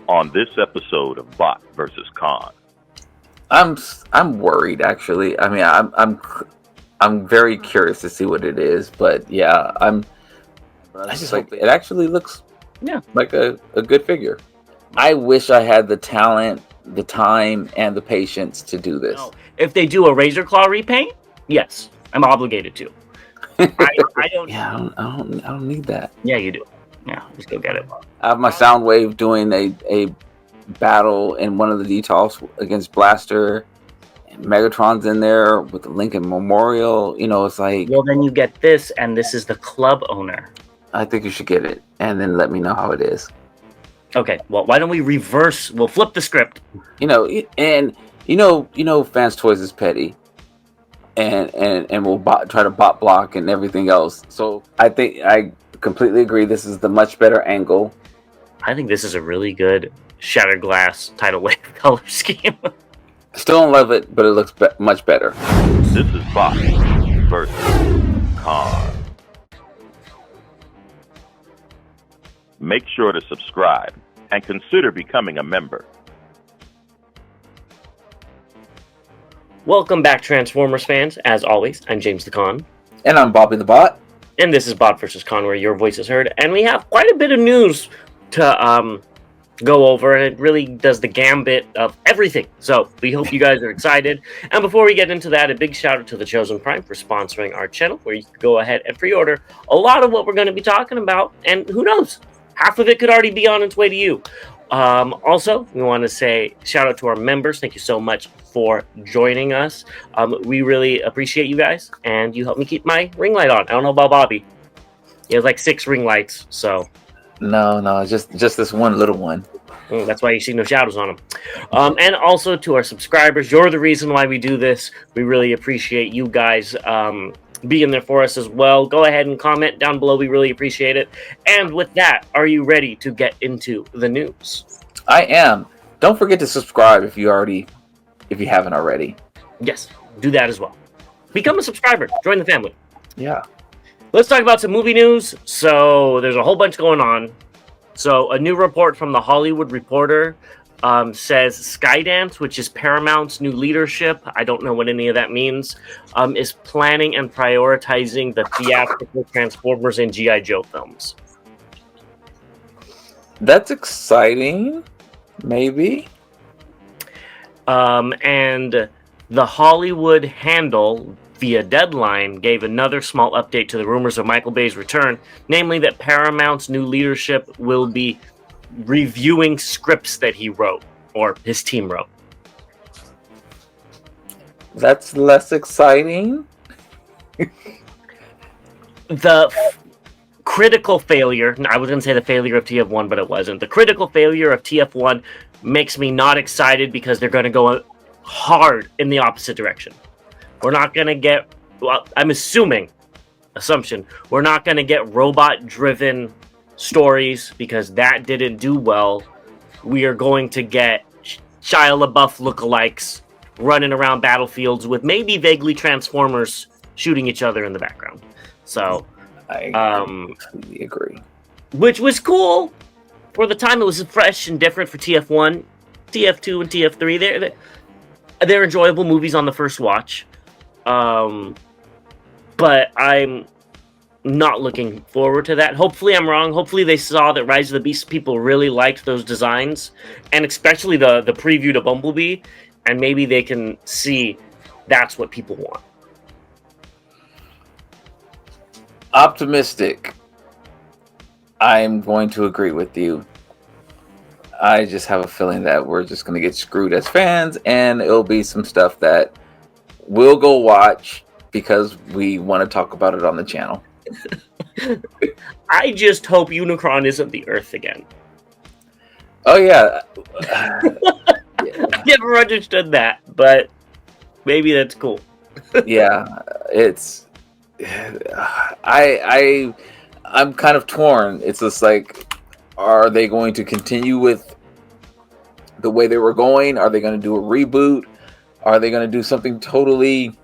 on this episode of Bot versus Con. I'm worried, actually. I mean, I'm very curious to see what it is, but yeah, I just like it actually looks like a good figure. I wish I had the talent, the time, and the patience to do this. No. If they do a Razor Claw repaint, yes, I'm obligated to. I don't. Yeah, I don't need that. Yeah, you do. Yeah, just go get it. I have my Soundwave doing a battle in one of the detox against Blaster. And Megatron's in there with the Lincoln Memorial. You know, it's like. Well, then you get this, and this is the club owner. I think you should get it, and then let me know how it is. Okay. Well, why don't we reverse? We'll flip the script. You know, and you know, Fanstoys is petty. And we'll try to bot block and everything else. So I think I completely agree. This is the much better angle. I think this is a really good Shattered Glass tidal wave color scheme. Still don't love it, but it looks much better. This is Bot versus Con. Make sure to subscribe and consider becoming a member. Welcome back, Transformers fans. As always, I'm James the Con. And I'm Bobby the Bot. And this is Bot vs. Con, where your voice is heard. And we have quite a bit of news to go over, and it really does the gambit of everything. So we hope you guys are excited. And before we get into that, a big shout out to the Chosen Prime for sponsoring our channel, where you can go ahead and pre-order a lot of what we're going to be talking about. And who knows, half of it could already be on its way to you. Also, we want to say shout out to our members. Thank you so much for joining us. We really appreciate you guys, and you help me keep my ring light on. I don't know about Bobby. He has like 6 ring lights, so. No, just this one little one. That's why you see no shadows on him. And also to our subscribers, you're the reason why we do this. We really appreciate you guys being there for us as well. Go ahead and comment down below. We really appreciate it. And with that, are you ready to get into the news? I am. Don't forget to subscribe if you haven't already. Yes, do that as well. Become a subscriber. Join the family. Yeah. Let's talk about some movie news. So there's a whole bunch going on. So a new report from the Hollywood Reporter says Skydance, which is Paramount's new leadership, I don't know what any of that means, is planning and prioritizing the theatrical Transformers and G.I. Joe films. That's exciting. Maybe. And the Hollywood Handle, via Deadline, gave another small update to the rumors of Michael Bay's return, namely that Paramount's new leadership will be reviewing scripts that he wrote, or his team wrote. That's less exciting. The critical failure, I was going to say the failure of TF1, but it wasn't. The critical failure of TF1 makes me not excited because they're going to go hard in the opposite direction. We're not going to get, well, I'm assumption, we're not going to get robot-driven stories because that didn't do well. We are going to get Shia LaBeouf lookalikes running around battlefields with maybe vaguely Transformers shooting each other in the background. So, I completely agree. Which was cool for the time. It was fresh and different for TF1, TF2, and TF3. They're enjoyable movies on the first watch. But I'm not looking forward to that. Hopefully I'm wrong. Hopefully they saw that Rise of the Beast people really liked those designs, and especially the preview to Bumblebee, and maybe they can see that's what people want. Optimistic. I'm going to agree with you. I just have a feeling that we're just going to get screwed as fans, and it'll be some stuff that we'll go watch because we want to talk about it on the channel. I just hope Unicron isn't the Earth again. Oh, yeah. I never understood that, but maybe that's cool. Yeah, it's... I'm kind of torn. It's just like, are they going to continue with the way they were going? Are they going to do a reboot? Are they going to do something totally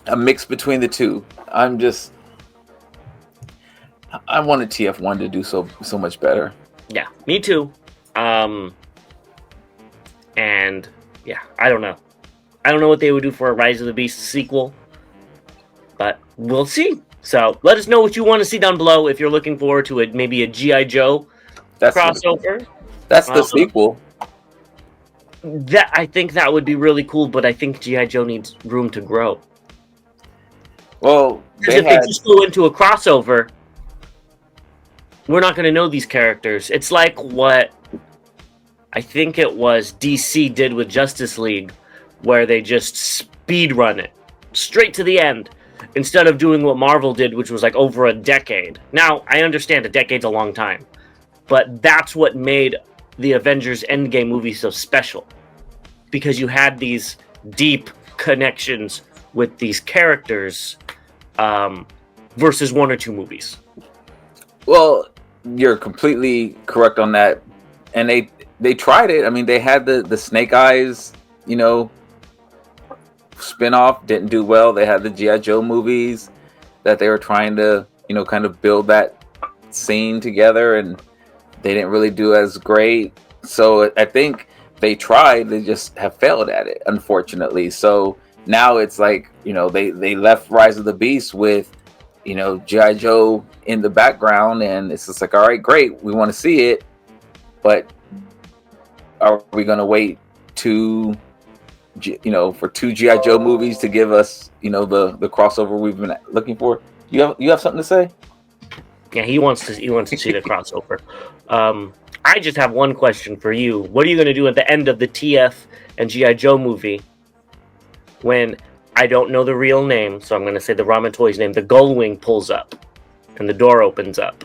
a mix between the two? I wanted TF1 to do so much better. Yeah, me too. And yeah, I don't know. I don't know what they would do for a Rise of the Beast sequel, but we'll see. So let us know what you want to see down below if you're looking forward to maybe a G.I. Joe crossover. That's the sequel. That I think that would be really cool, but I think G.I. Joe needs room to grow. Well, because if they just go into a crossover, we're not going to know these characters. It's like what I think it was DC did with Justice League, where they just speed run it straight to the end instead of doing what Marvel did, which was like over a decade. Now, I understand a decade's a long time, but that's what made the Avengers Endgame movie so special, because you had these deep connections with these characters versus one or two movies. Well, you're completely correct on that. And they tried it. I mean, they had the Snake Eyes, spinoff, didn't do well. They had the G.I. Joe movies that they were trying to, kind of build that scene together, and they didn't really do as great. So I think they tried, they just have failed at it, unfortunately. So now it's like, they left Rise of the Beast with, G.I. Joe in the background, and it's just like, all right, great, we want to see it, but are we going to wait for two G.I. Joe movies to give us, the crossover we've been looking for? You have something to say? Yeah, he wants to see the crossover. I just have one question for you. What are you going to do at the end of the TF and G.I. Joe movie when I don't know the real name, so I'm going to say the ramen toy's name, the Gullwing pulls up and the door opens up,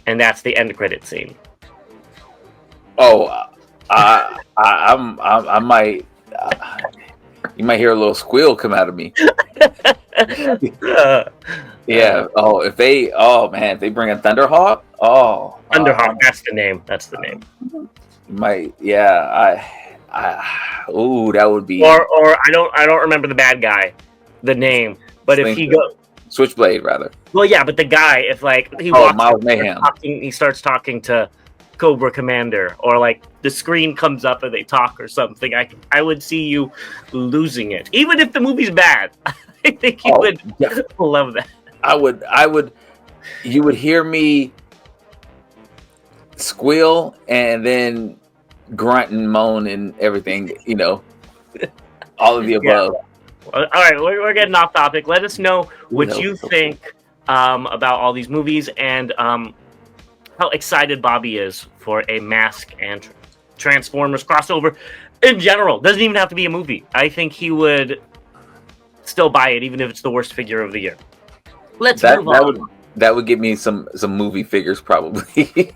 and that's the end credit scene? Oh, I might. You might hear a little squeal come out of me. Yeah. If they bring a Thunderhawk. Thunderhawk. That's the name. That's the name. Might. Yeah. That would be. Or I don't remember the bad guy, the name. But if he goes Switchblade, rather. Well, yeah, but the guy, if he walks, Miles Mayhem. He starts talking to Cobra Commander, or like the screen comes up and they talk or something, I would see you losing it, even if the movie's bad. I think you would love that. I would. You would hear me squeal and then grunt and moan and everything. All of the above. All right, we're getting off topic. Let us know what you think about all these movies, and how excited Bobby is for a Mask and Transformers crossover in general. Doesn't even have to be a movie. I think he would still buy it, even if it's the worst figure of the year. Let's move on. That would give me some movie figures, probably.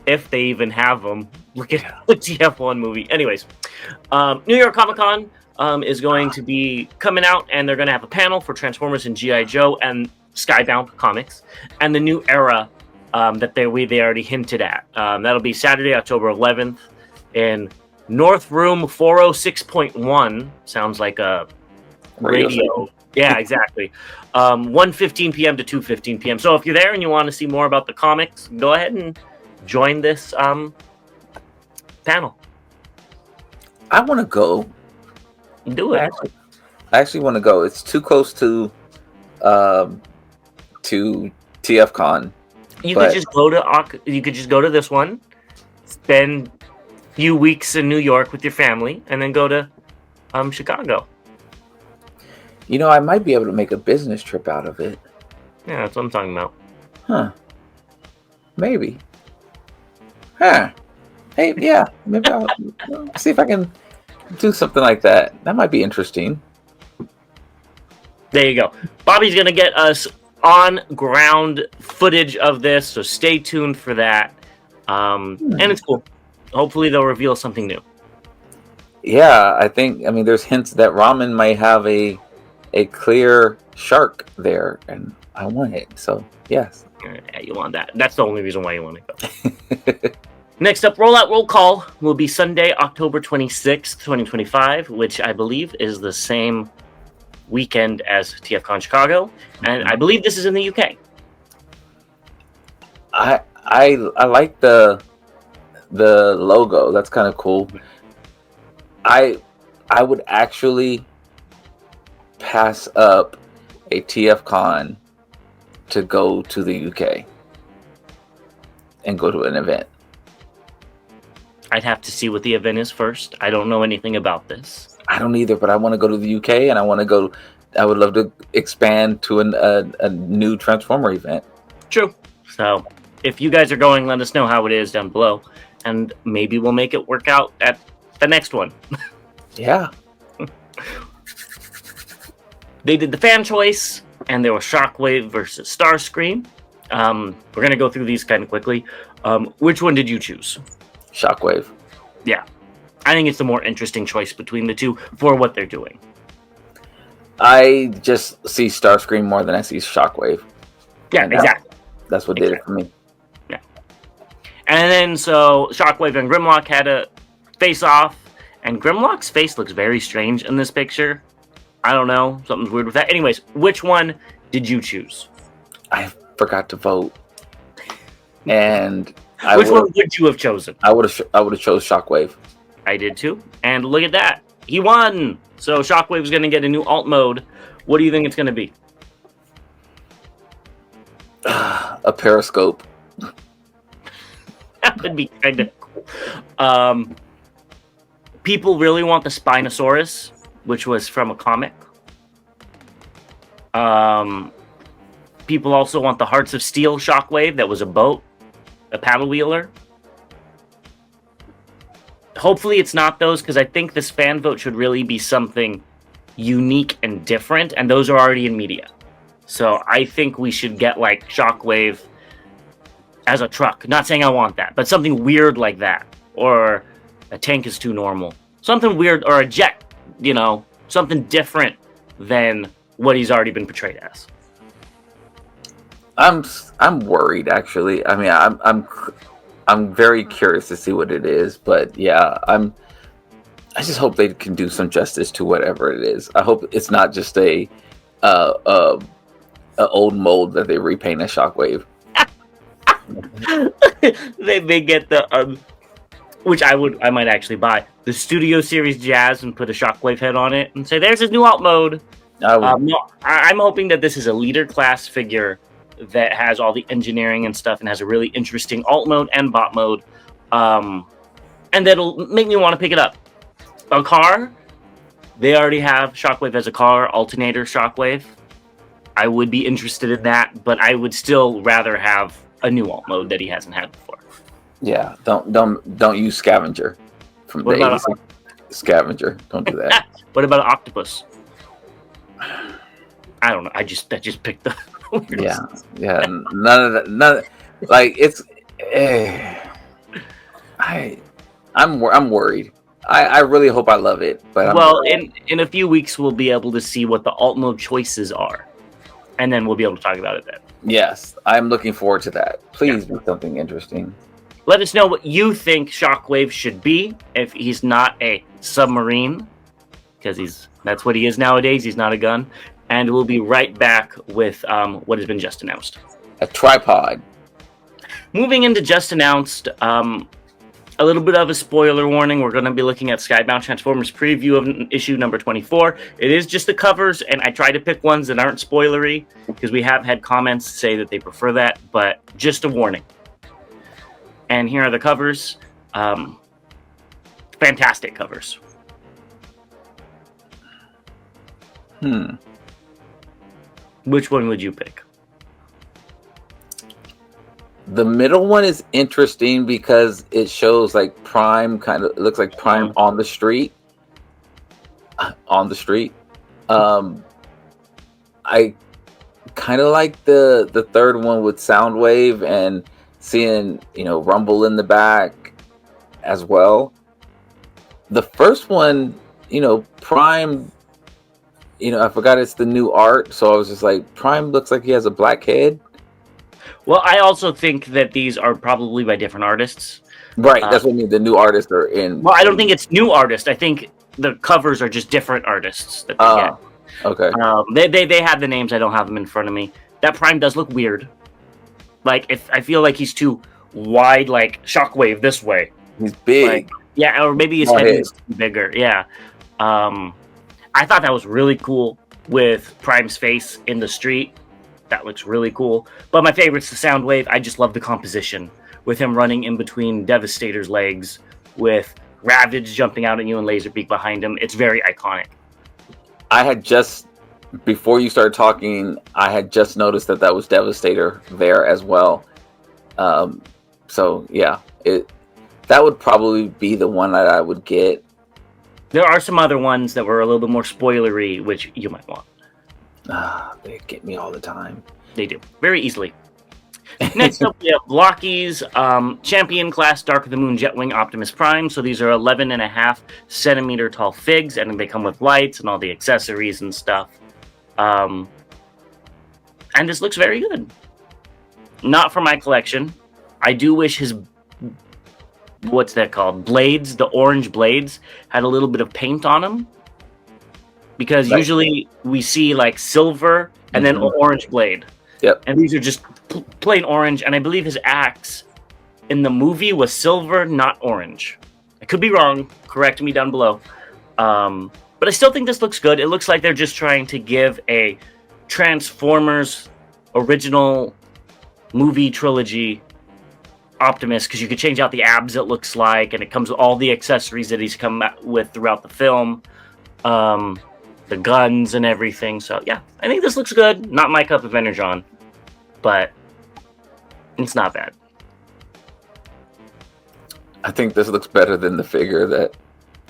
If they even have them. Look at the TF1 movie. Anyways, New York Comic Con is going to be coming out, and they're going to have a panel for Transformers and G.I. Joe and Skybound Comics, and the new era that they already hinted at. That'll be Saturday, October 11th in North Room 406.1. Sounds like a radio. Yeah, exactly. 1:15 p.m. to 2:15 p.m. So if you're there and you want to see more about the comics, go ahead and join this panel. I want to go. Do it. I actually want to go. It's too close to TFCon. You could just go to this one, spend a few weeks in New York with your family, and then go to Chicago. I might be able to make a business trip out of it. Yeah, that's what I'm talking about. Huh. Maybe. Huh. Hey, yeah. Maybe I'll see if I can do something like that. That might be interesting. There you go. Bobby's going to get us on-ground footage of this, so stay tuned for that. And it's cool. Hopefully they'll reveal something new. Yeah, I mean, there's hints that Ramen might have a clear shark there, and I want it, so yes. Yeah, you want that. That's the only reason why you want to go. Next up, Roll Call will be Sunday, October 26th, 2025, which I believe is the same weekend as TFCon Chicago, and I believe this is in the UK. I like the the logo. That's kind of cool. I would actually pass up a TFCon to go to the UK and go to an event. I'd have to see what the event is first. I don't know anything about this. I don't either, but I want to go to the UK, and I want to go. I would love to expand to a new Transformer event. True. So if you guys are going, let us know how it is down below, and maybe we'll make it work out at the next one. Yeah. They did the fan choice, and there was Shockwave versus Starscream. We're going to go through these kind of quickly. Which one did you choose? Shockwave. Yeah. I think it's the more interesting choice between the two for what they're doing. I just see Starscream more than I see Shockwave. Yeah, exactly. That's what did it for me. Yeah. And then, so, Shockwave and Grimlock had a face-off, and Grimlock's face looks very strange in this picture. I don't know. Something's weird with that. Anyways, which one did you choose? I forgot to vote. And which one would you have chosen? I would have chose Shockwave. I did too. And look at that. He won. So Shockwave's going to get a new alt mode. What do you think it's going to be? A periscope. That would be kind of cool. People really want the Spinosaurus, which was from a comic. People also want the Hearts of Steel Shockwave that was a boat, a paddle wheeler. Hopefully it's not those, because I think this fan vote should really be something unique and different, and those are already in media. So I think we should get like Shockwave as a truck. Not saying I want that, but something weird like that. Or a tank is too normal. Something weird, or a jet, you know, something different than what he's already been portrayed as. I'm worried, actually. I mean, I'm very curious to see what it is, but yeah, I just hope they can do some justice to whatever it is. I hope it's not just a old mold that they repaint as Shockwave. They may get the which I might actually buy the Studio Series Jazz and put a Shockwave head on it and say, "There's his new alt mode." No, I'm hoping that this is a leader class figure that has all the engineering and stuff and has a really interesting alt mode and bot mode, and that'll make me want to pick it up. A car, they already have Shockwave as a car, alternator Shockwave. I would be interested in that, but I would still rather have a new alt mode that he hasn't had before. Yeah, don't use Scavenger from the 80s. Scavenger, don't do that. What about an octopus? I don't know. I just picked the yeah. None of that. Like it's. I'm worried. I really hope I love it, but in a few weeks we'll be able to see what the alt mode choices are, and then we'll be able to talk about it then. Yes, I'm looking forward to that. Please do something interesting. Let us know what you think Shockwave should be if he's not a submarine, because that's what he is nowadays. He's not a gun. And we'll be right back with what has been just announced. A tripod. Moving into just announced, a little bit of a spoiler warning. We're going to be looking at Skybound Transformers preview of issue number 24. It is just the covers, and I try to pick ones that aren't spoilery, because we have had comments say that they prefer that, but just a warning. And here are the covers. Fantastic covers. Which one would you pick? The middle one is interesting because it shows like Prime it looks like Prime on the street. I kind of like the third one with Soundwave and seeing, Rumble in the back as well. The first one, Prime, I forgot it's the new art, so I was just like, Prime looks like he has a black head. Well, I also think that these are probably by different artists. Right, that's what I mean. The new artists are in. Well, I don't think it's new artists. I think the covers are just different artists that they get. Okay. They have the names. I don't have them in front of me. That Prime does look weird. Like, if I feel like he's too wide, like Shockwave this way, He's big. Yeah, or maybe his head needs to be bigger. Yeah. I thought that was really cool with Prime's face in the street. That looks really cool. But my favorite's the Soundwave. I just love the composition with him running in between Devastator's legs, with Ravage jumping out at you and Laserbeak behind him. It's very iconic. I had just, before you started talking, I had just noticed that was Devastator there as well. So yeah, that would probably be the one that I would get. There are some other ones that were a little bit more spoilery, which you might want. They get me all the time. They do. Very easily. Next up, we have Blocky's Champion Class Dark of the Moon Jetwing Optimus Prime. So these are 11.5 centimeter tall figs, and they come with lights and all the accessories and stuff. And this looks very good. Not for my collection. I do wish his... what's that called? Blades, the orange blades, had a little bit of paint on them. Because usually we see like silver and then an orange blade. Yep. And these are just plain orange. And I believe his axe in the movie was silver, not orange. I could be wrong. Correct me down below. But I still think this looks good. It looks like they're just trying to give a Transformers original movie trilogy Optimus, because you could change out the abs, it looks like, and it comes with all the accessories that he's come with throughout the film, the guns and everything. So yeah, I think this looks good. Not my cup of Energon, but it's not bad. I think this looks better than the figure that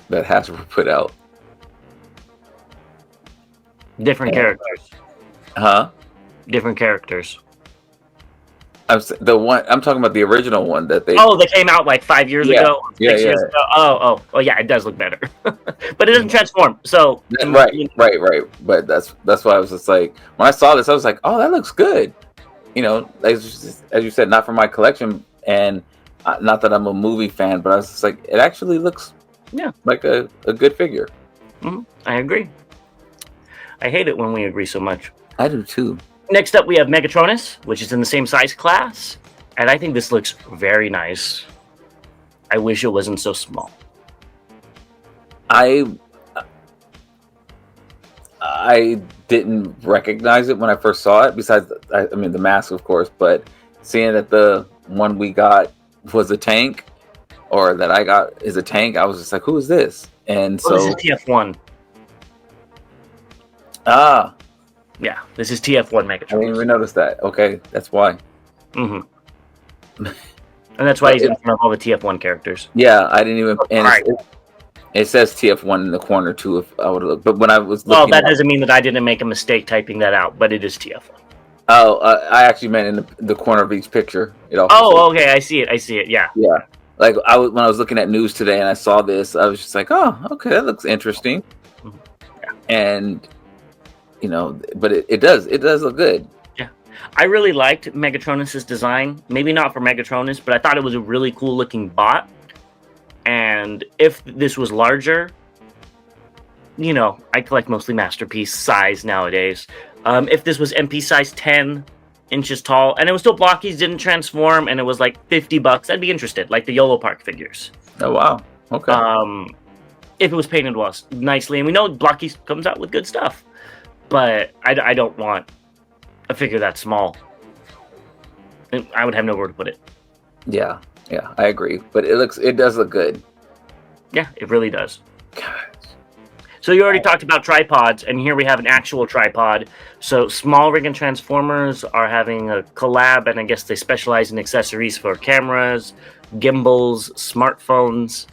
Hasbro put out. Different characters. Huh? Different characters. I'm talking about the original one that they. Oh, they came out like 5 years ago. 6 years ago. Oh, yeah, it does look better, but it doesn't transform. So right. But that's why I was just like, when I saw this, I was like, oh, that looks good. You know, as you said, not for my collection, and not that I'm a movie fan, but I was just like, it actually looks like a good figure. Mm-hmm. I agree. I hate it when we agree so much. I do too. Next up, we have Megatronus, which is in the same size class, and I think this looks very nice. I wish it wasn't so small. I didn't recognize it when I first saw it, besides, I mean, the mask, of course, but seeing that the one we got was a tank, or that I got is a tank, I was just like, who is this? And so... this is TF1. Ah. Yeah, this is TF1 Megatronus. I didn't even notice that. Okay, that's why. Mm-hmm. And that's why he's in front of all the TF1 characters. Yeah, I didn't even... And it says TF1 in the corner, too, if I would have looked. But when I was looking... Well, that doesn't mean that I didn't make a mistake typing that out, but it is TF1. Oh, I actually meant in the corner of each picture. Okay, I see it, yeah. Yeah. Like, when I was looking at news today and I saw this, I was just like, oh, okay, that looks interesting. Mm-hmm. Yeah. And... You know, but it does look good. Yeah, I really liked Megatronus's design. Maybe not for Megatronus, but I thought it was a really cool looking bot. And if this was larger, you know, I collect mostly masterpiece size nowadays. If this was MP size 10 inches tall, and it was still blockies, didn't transform, and it was like $50, I'd be interested, like the YOLO Park figures. Oh wow, okay. If it was painted nicely, and we know blockies comes out with good stuff. But I don't want a figure that small. I would have nowhere to put it. Yeah, I agree. But it does look good. Yeah, it really does. God. So you already talked about tripods, and here we have an actual tripod. So Small Rig and Transformers are having a collab, and I guess they specialize in accessories for cameras, gimbals, smartphones,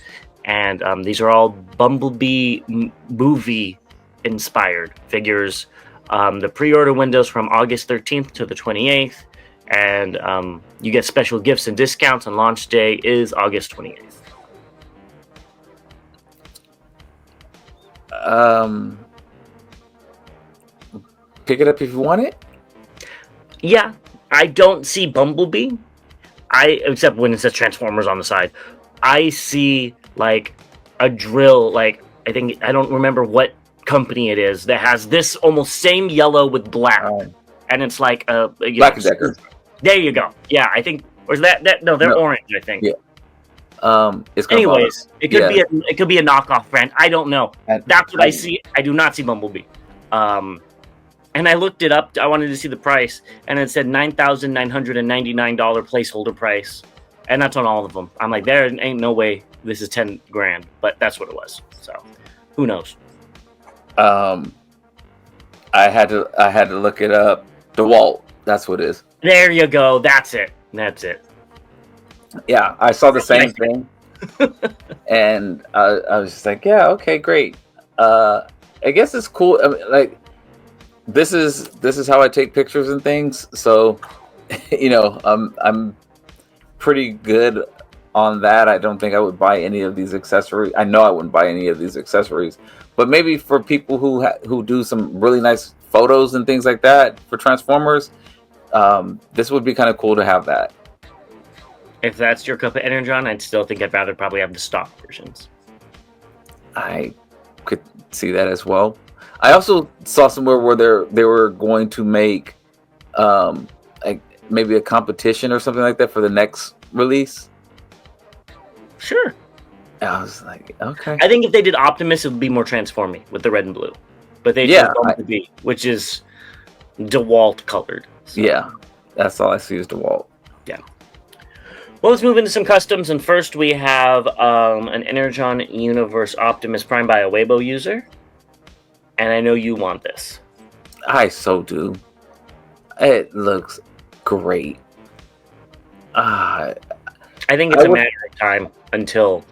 and these are all Bumblebee movie inspired figures. The pre-order windows from August 13th to the 28th, and you get special gifts and discounts, and launch day is August 28th. Pick it up if you want it. Yeah, I don't see Bumblebee. Except when it says Transformers on the side. I see like a drill, like I don't remember what company it is that has this almost same yellow with black, and it's like a Black & Decker. There you go. Yeah, I think, or is that no? They're orange, I think. Yeah. It's gonna bother. Anyways, it could be a knockoff brand. I don't know. That's what I see. I do not see Bumblebee. And I looked it up. I wanted to see the price, and it said $9,999 placeholder price, and that's on all of them. I'm like, there ain't no way this is 10 grand, but that's what it was. So, who knows? I had to look it up. DeWalt, that's what it is. There you go. That's it. That's it. Yeah, I saw the same thing, and I was just like, yeah, okay, great. I guess it's cool. I mean, like, this is how I take pictures and things. So, you know, I'm pretty good on that. I don't think I would buy any of these accessories. I know I wouldn't buy any of these accessories, but maybe for people who do some really nice photos and things like that for Transformers, this would be kind of cool to have that. If that's your cup of Energon, I'd still think I'd rather probably have the stock versions. I could see that as well. I also saw somewhere where they were going to make like maybe a competition or something like that for the next release. Sure. I was like, okay. I think if they did Optimus, it would be more transforming with the red and blue. But they chose Bumblebee, which is DeWalt colored. So. Yeah, that's all I see is DeWalt. Yeah. Well, let's move into some customs, and first we have an Energon Universe Optimus Prime by a Weibo user, and I know you want this. I so do. It looks great. I think it's a matter of time until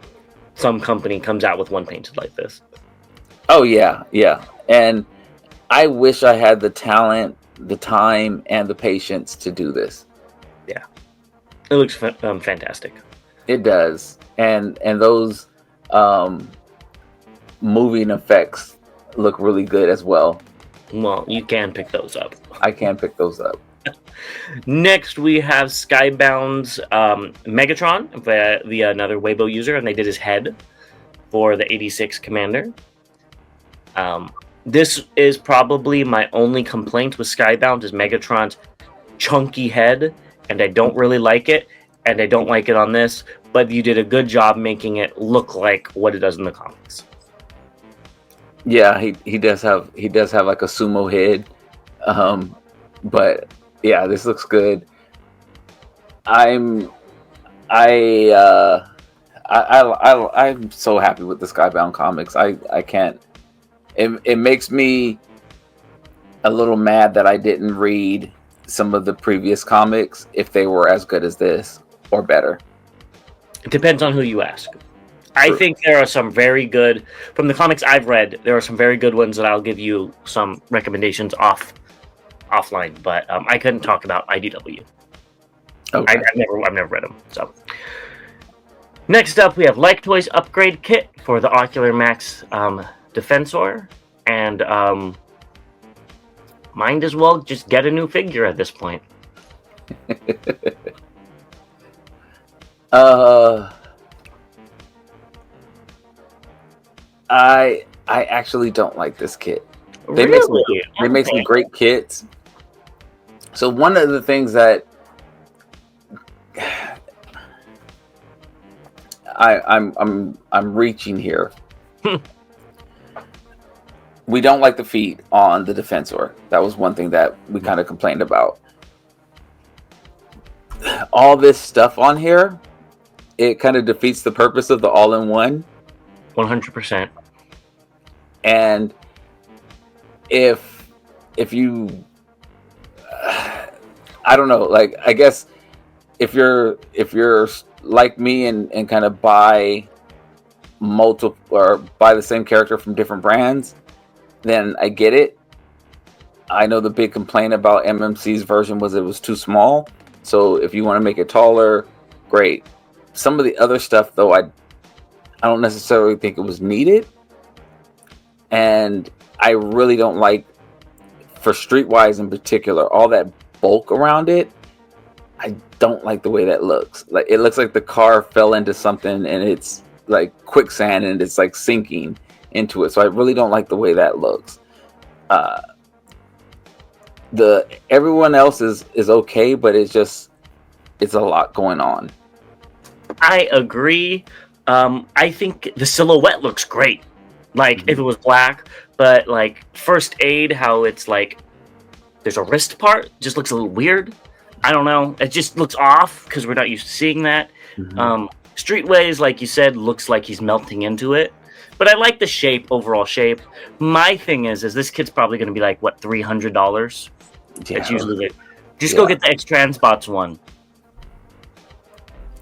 some company comes out with one painted like this. Oh, yeah, yeah. And I wish I had the talent, the time, and the patience to do this. Yeah. It looks fantastic. It does. And those moving effects look really good as well. Well, you can pick those up. I can pick those up. Next, we have Skybound's Megatron, via another Weibo user, and they did his head for the 86 Commander. This is probably my only complaint with Skybound is Megatron's chunky head, and I don't really like it, and I don't like it on this, but you did a good job making it look like what it does in the comics. Yeah, he does have like a sumo head. But yeah, this looks good. I'm so happy with the Skybound comics. I can't. It makes me a little mad that I didn't read some of the previous comics if they were as good as this or better. It depends on who you ask. I think there are some very good, from the comics I've read, there are some very good ones that I'll give you some recommendations offline, but I couldn't talk about IDW. Okay. I've never read them. So next up, we have Like Toys upgrade kit for the Ocular Max Defensor, and might as well just get a new figure at this point. I actually don't like this kit. They make some great kits. So one of the things that I'm reaching here. We don't like the feet on the Defensor. That was one thing that we kind of complained about. All this stuff on here, it kind of defeats the purpose of the all-in-one. 100%. And if you, I don't know, like, I guess if you're like me and kind of buy multiple or buy the same character from different brands, then I get it. I know the big complaint about MMC's version was it was too small. So if you want to make it taller, great. Some of the other stuff, though, I don't necessarily think it was needed. And I really don't like, for Streetwise in particular, all that bulk around it. I don't like the way that looks. Like, it looks like the car fell into something and it's like quicksand and it's like sinking into it. So I really don't like the way that looks. Everyone else is okay, but it's a lot going on. I agree. I think the silhouette looks great. Like if it was black, but like first aid, how it's like there's a wrist part, just looks a little weird. I don't know. It just looks off because we're not used to seeing that. Streetways, like you said, looks like he's melting into it. But I like the shape, overall shape. My thing is this kid's probably going to be like, what, $300? Yeah. That's usually just go get the X-Transbots one.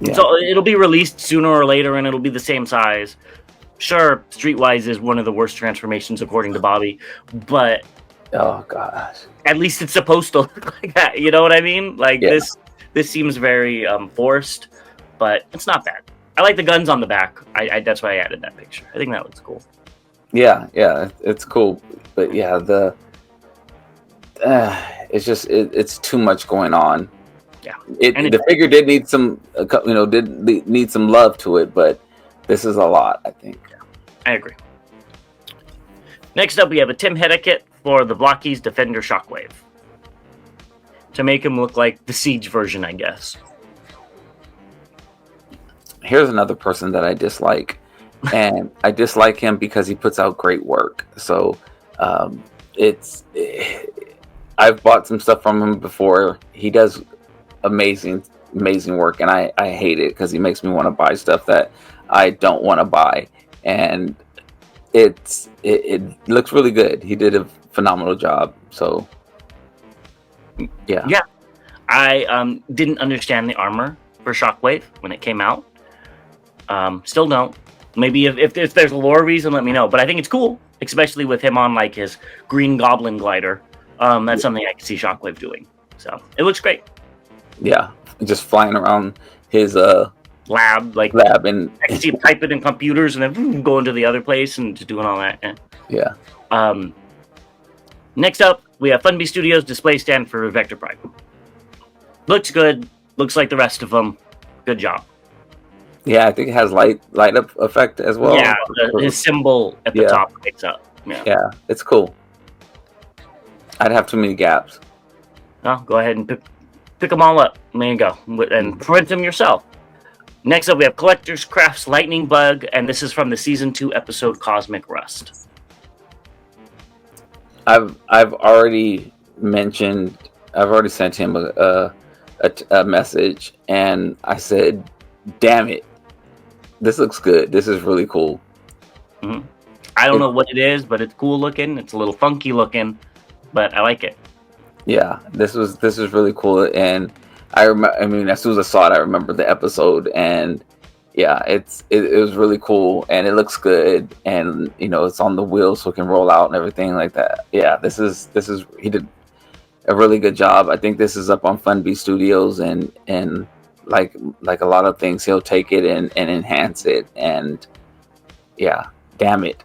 Yeah. So it'll be released sooner or later, and it'll be the same size. Sure, Streetwise is one of the worst transformations according to Bobby, but oh gosh, at least it's supposed to look like that. You know what I mean? Like this seems very forced, but it's not bad. I like the guns on the back. I that's why I added that picture. I think that looks cool. Yeah, it's cool, but yeah, it's just it's too much going on. Yeah, the figure did need some, need some love to it, but this is a lot, I think. Yeah, I agree. Next up, we have a Tim Hedda kit for the Blockies Defender Shockwave to make him look like the Siege version, I guess. Here's another person that I dislike, and I dislike him because he puts out great work. So I've bought some stuff from him before. He does amazing work, and I hate it because he makes me want to buy stuff that I don't want to buy, and it looks really good. He did a phenomenal job. So yeah, I didn't understand the armor for Shockwave when it came out. Still don't. Maybe if there's a lore reason, let me know. But I think it's cool, especially with him on like his Green Goblin glider. That's something I can see Shockwave doing. So it looks great. Yeah, just flying around his lab and actually typing in computers and then going to the other place and just doing all that. Yeah. Next up, we have Funbee Studios display stand for Vector Prime. Looks good. Looks like the rest of them. Good job. Yeah, I think it has light up effect as well. Yeah, his symbol at the top lights up. Yeah, it's cool. I'd have too many gaps. Oh, go ahead and pick them all up. There you go. And print them yourself. Next up, we have Collector's Crafts Lightning Bug, and this is from the Season 2 episode Cosmic Rust. I've already sent him a message, and I said, damn it, this looks good. This is really cool. Mm-hmm. I don't know what it is, but it's cool looking. It's a little funky looking, but I like it. Yeah, this is really cool, and I remember. I mean, as soon as I saw it, I remember the episode, and yeah, it was really cool, and it looks good, and it's on the wheel so it can roll out and everything like that. Yeah, this is he did a really good job. I think this is up on Funbee Studios, and like a lot of things, he'll take it and enhance it, and yeah, damn it.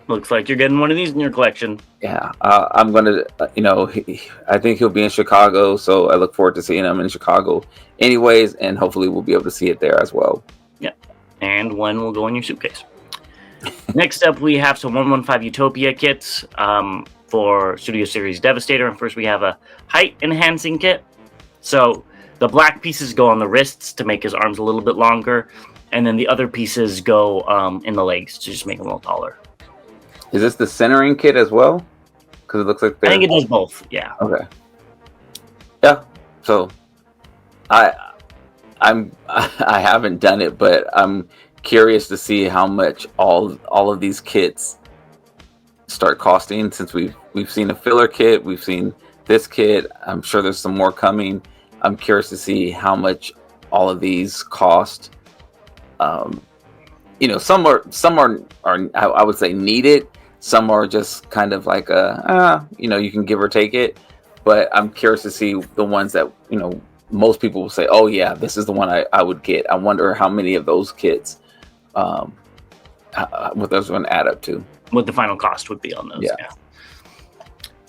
Looks like you're getting one of these in your collection. Yeah, I'm gonna, I think he'll be in Chicago, so I look forward to seeing him in Chicago anyways, and hopefully we'll be able to see it there as well. Yeah, and one will go in your suitcase. Next up, we have some 115 Utopia kits for Studio Series Devastator, and first we have a height enhancing kit. So the black pieces go on the wrists to make his arms a little bit longer, and then the other pieces go in the legs to just make him a little taller. Is this the centering kit as well? Because it looks like I think it does both. Yeah. Okay. Yeah. So, I haven't done it, but I'm curious to see how much all of these kits start costing. Since we've seen a filler kit, we've seen this kit. I'm sure there's some more coming. I'm curious to see how much all of these cost. Some are I would say needed. Some are just kind of like you can give or take it. But I'm curious to see the ones that most people will say, oh yeah, this is the one I would get. I wonder how many of those kits, what those going to add up to. What the final cost would be on those. Yeah.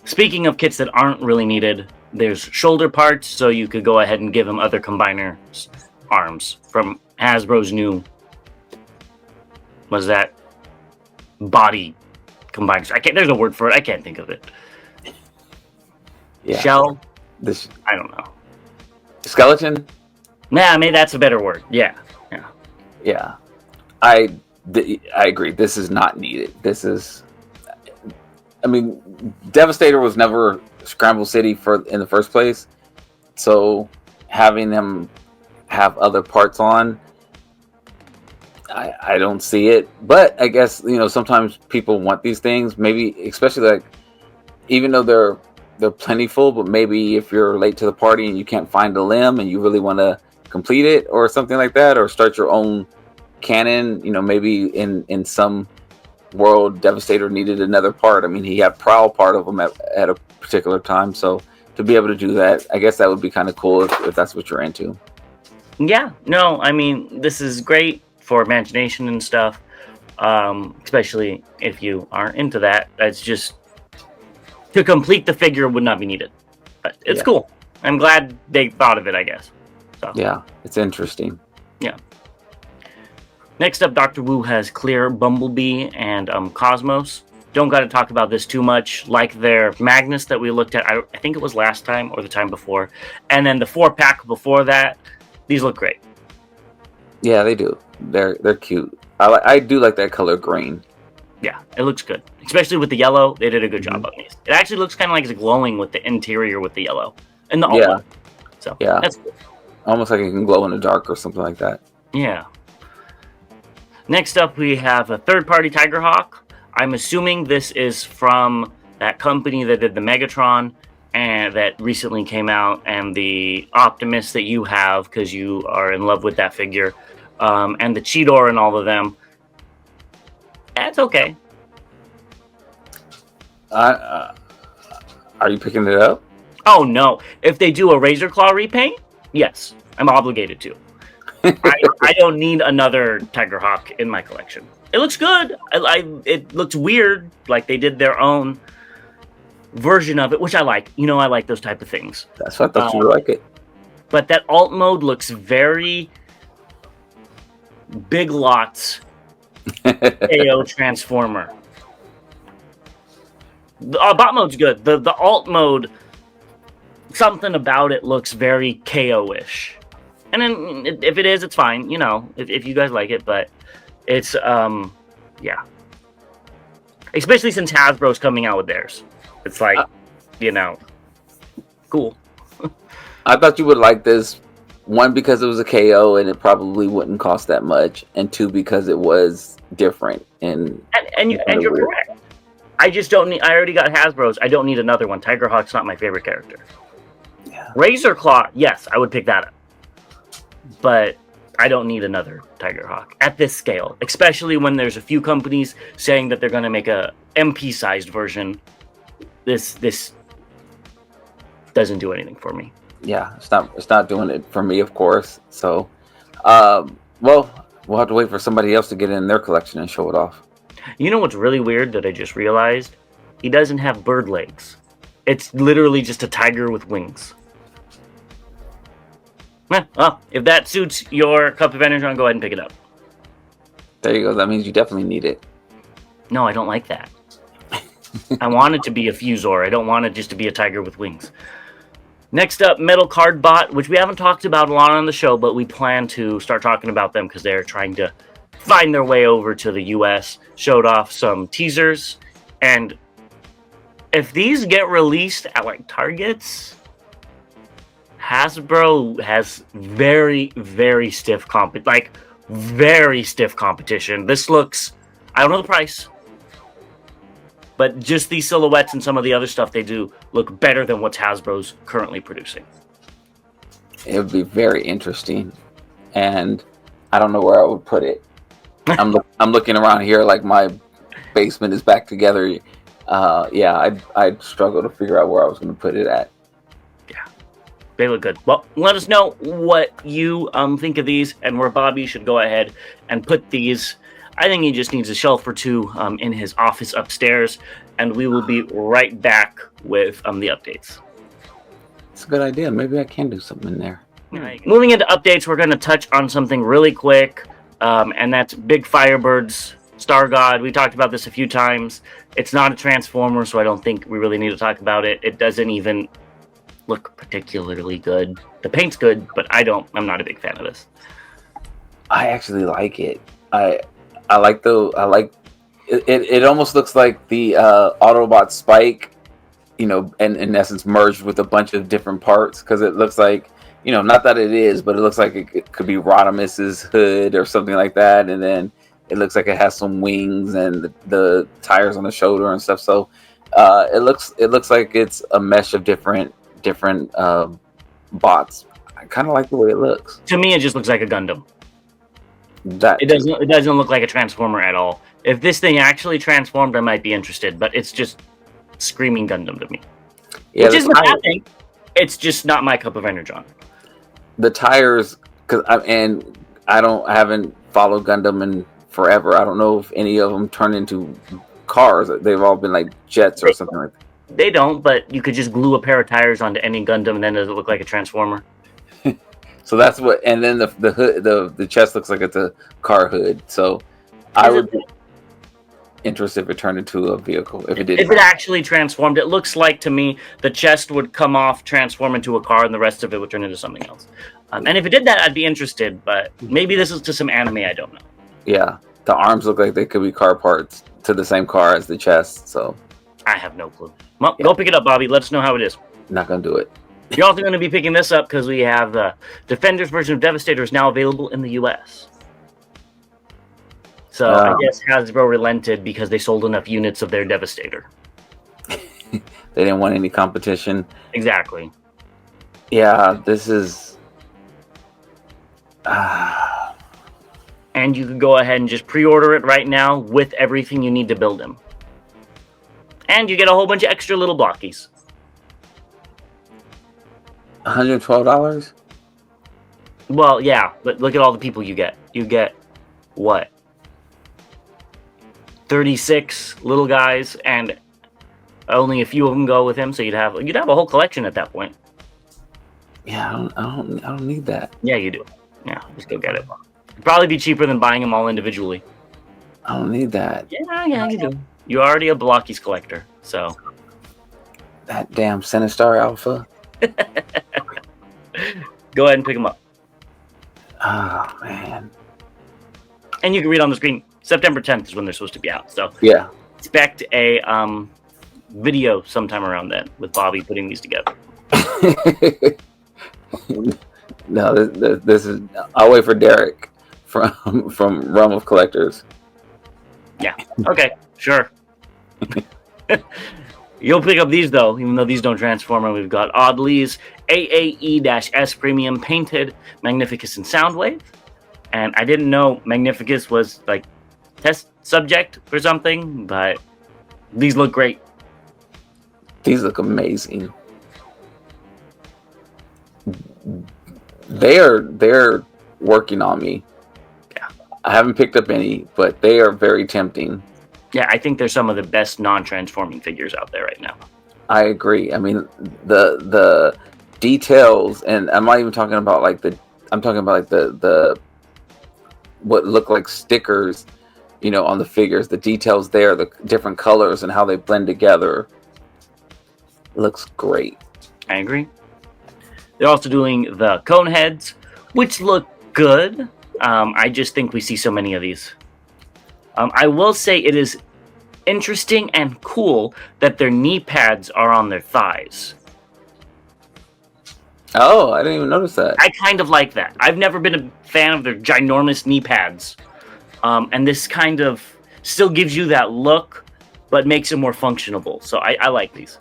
Speaking of kits that aren't really needed, there's shoulder parts, so you could go ahead and give them other combiners arms from Hasbro's new. Was that body combiners? There's a word for it. I can't think of it. Yeah. Shell. This. I don't know. Skeleton. Nah, maybe that's a better word. Yeah. Yeah. I agree. This is not needed. This is. I mean, Devastator was never Scramble City in the first place, so having them have other parts on, I don't see it. But I guess sometimes people want these things. Maybe especially like even though they're plentiful, but maybe if you're late to the party and you can't find a limb and you really want to complete it or something like that, or start your own canon. Maybe in some world Devastator needed another part. I mean, he had Prowl part of him at a particular time, so to be able to do that, I guess that would be kind of cool if that's what you're into. Yeah, no, I mean, this is great for imagination and stuff, especially if you aren't into that. That's just to complete the figure would not be needed, but it's cool. I'm glad they thought of it, I guess. So yeah, it's interesting. Yeah. Next up, Dr. Wu has Clear, Bumblebee, and Cosmos. Don't got to talk about this too much. Like their Magnus that we looked at, I think it was last time or the time before. And then the 4-pack before that. These look great. Yeah, they do. They're cute. I do like that color green. Yeah, it looks good. Especially with the yellow. They did a good job on these. It actually looks kind of like it's glowing with the interior with the yellow. And the alt. So, yeah. That's cool. Almost like it can glow in the dark or something like that. Yeah. Next up, we have a third-party Tigerhawk. I'm assuming this is from that company that did the Megatron and that recently came out, and the Optimus that you have because you are in love with that figure, and the Cheetor and all of them. That's okay. Are you picking it up? Oh no! If they do a Razor Claw repaint, yes, I'm obligated to. I don't need another Tigerhawk in my collection. It looks good. It looks weird, like they did their own version of it, which I like. I like those type of things. That's what I thought you would like it. But that alt mode looks very Big Lots AO Transformer. The bot mode's good. The alt mode, something about it looks very KO-ish. And then if it is, it's fine, if you guys like it, but it's, yeah. Especially since Hasbro's coming out with theirs. It's like, cool. I thought you would like this, one, because it was a KO and it probably wouldn't cost that much, and two, because it was different. And you're correct. I just don't need, I already got Hasbro's. I don't need another one. Tigerhawk's not my favorite character. Yeah. Razor Claw, yes, I would pick that up. But I don't need another Tigerhawk at this scale, especially when there's a few companies saying that they're going to make a MP-sized version. This doesn't do anything for me. Yeah, it's not doing it for me, of course. So, well, we'll have to wait for somebody else to get in their collection and show it off. You know what's really weird that I just realized? He doesn't have bird legs. It's literally just a tiger with wings. Well, if that suits your Cup of Energon, go ahead and pick it up. There you go. That means you definitely need it. No, I don't like that. I want it to be a Fusor. I don't want it just to be a tiger with wings. Next up, Metal Card Bot, which we haven't talked about a lot on the show, but we plan to start talking about them because they're trying to find their way over to the US. Showed off some teasers. And if these get released at like Targets, Hasbro has very, very stiff very stiff competition. This looks, I don't know the price, but just these silhouettes and some of the other stuff they do look better than what Hasbro's currently producing. It would be very interesting, and I don't know where I would put it. I'm looking around here like my basement is back together. I'd struggle to figure out where I was going to put it at. Yeah, they look good. Well, let us know what you think of these and where Bobby should go ahead and put these. I think he just needs a shelf or two in his office upstairs, and we will be right back with the updates. It's a good idea. Maybe I can do something in there. Moving into updates, we're going to touch on something really quick, and that's Big Firebird's Star God. We talked about this a few times. It's not a Transformer, so I don't think we really need to talk about it. It doesn't even look particularly good. The paint's good, but I'm not a big fan of this. I actually like it. I like it almost looks like the Autobot Spike, and in essence merged with a bunch of different parts, because it looks like, not that it is, but it looks like it could be Rodimus's hood or something like that, and then it looks like it has some wings and the tires on the shoulder and stuff. So it looks like it's a mesh of different bots. I kind of like the way it looks. To me, it just looks like a Gundam. It doesn't look like a Transformer at all. If this thing actually transformed, I might be interested, but it's just screaming Gundam to me. Yeah, which isn't a bad thing. It's just not my cup of energon. The tires, I haven't followed Gundam in forever. I don't know if any of them turn into cars. They've all been like jets or something like that. They don't, but you could just glue a pair of tires onto any Gundam, and then does it look like a Transformer? So that's what, and then the hood, the chest looks like it's a car hood. So I would be interested if it turned into a vehicle. If it actually transformed, it looks like to me the chest would come off, transform into a car, and the rest of it would turn into something else. And if it did that, I'd be interested. But maybe this is to some anime I don't know. Yeah, the arms look like they could be car parts to the same car as the chest. So I have no clue. Well, Go pick it up, Bobby. Let us know how it is. Not gonna do it. You're also going to be picking this up because we have the Defender's version of Devastator is now available in the US. So I guess Hasbro relented because they sold enough units of their Devastator. They didn't want any competition. Exactly. Yeah, this is... And you can go ahead and just pre-order it right now with everything you need to build him. And you get a whole bunch of extra little blockies. $112? Well, yeah, but look at all the people you get. You get, what? 36 little guys, and only a few of them go with him, so you'd have a whole collection at that point. Yeah, I don't need that. Yeah, you do. Yeah, just go get it. It'd probably be cheaper than buying them all individually. I don't need that. Yeah, you do. You're already a blockies collector, so. That damn Sinistar Alpha. Go ahead and pick them up. Oh, man. And you can read on the screen, September 10th is when they're supposed to be out. So yeah, expect a video sometime around then with Bobby putting these together. No, this is... I'll wait for Derek from Realm of Collectors. Yeah, okay, sure. You'll pick up these, though, even though these don't transform. And we've got Audley's AAE-S Premium Painted Magnificus and Soundwave. And I didn't know Magnificus was, like, test subject for something, but these look great. These look amazing. They're working on me. Yeah. I haven't picked up any, but they are very tempting. Yeah, I think they're some of the best non-transforming figures out there right now. I agree. I mean, the details, and I'm not even talking about like I'm talking about like the what look like stickers, on the figures. The details there, the different colors and how they blend together, looks great. I agree. They're also doing the cone heads, which look good. I just think we see so many of these. I will say it is interesting and cool that their knee pads are on their thighs. Oh, I didn't even notice that. I kind of like that. I've never been a fan of their ginormous knee pads. And this kind of still gives you that look, but makes it more functionable. So I like these.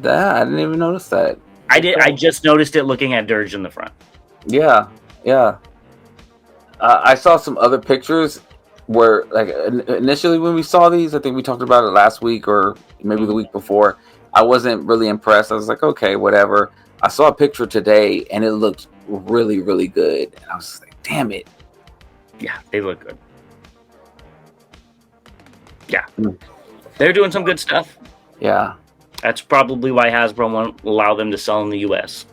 I didn't even notice that. I just noticed it looking at Dirge in the front. Yeah. I saw some other pictures where, like, initially when we saw these, I think we talked about it last week or maybe the week before. I wasn't really impressed. I was like, okay, whatever. I saw a picture today and it looked really, really good. And I was just like, damn it. Yeah, they look good. Yeah. They're doing some good stuff. Yeah. That's probably why Hasbro won't allow them to sell in the US.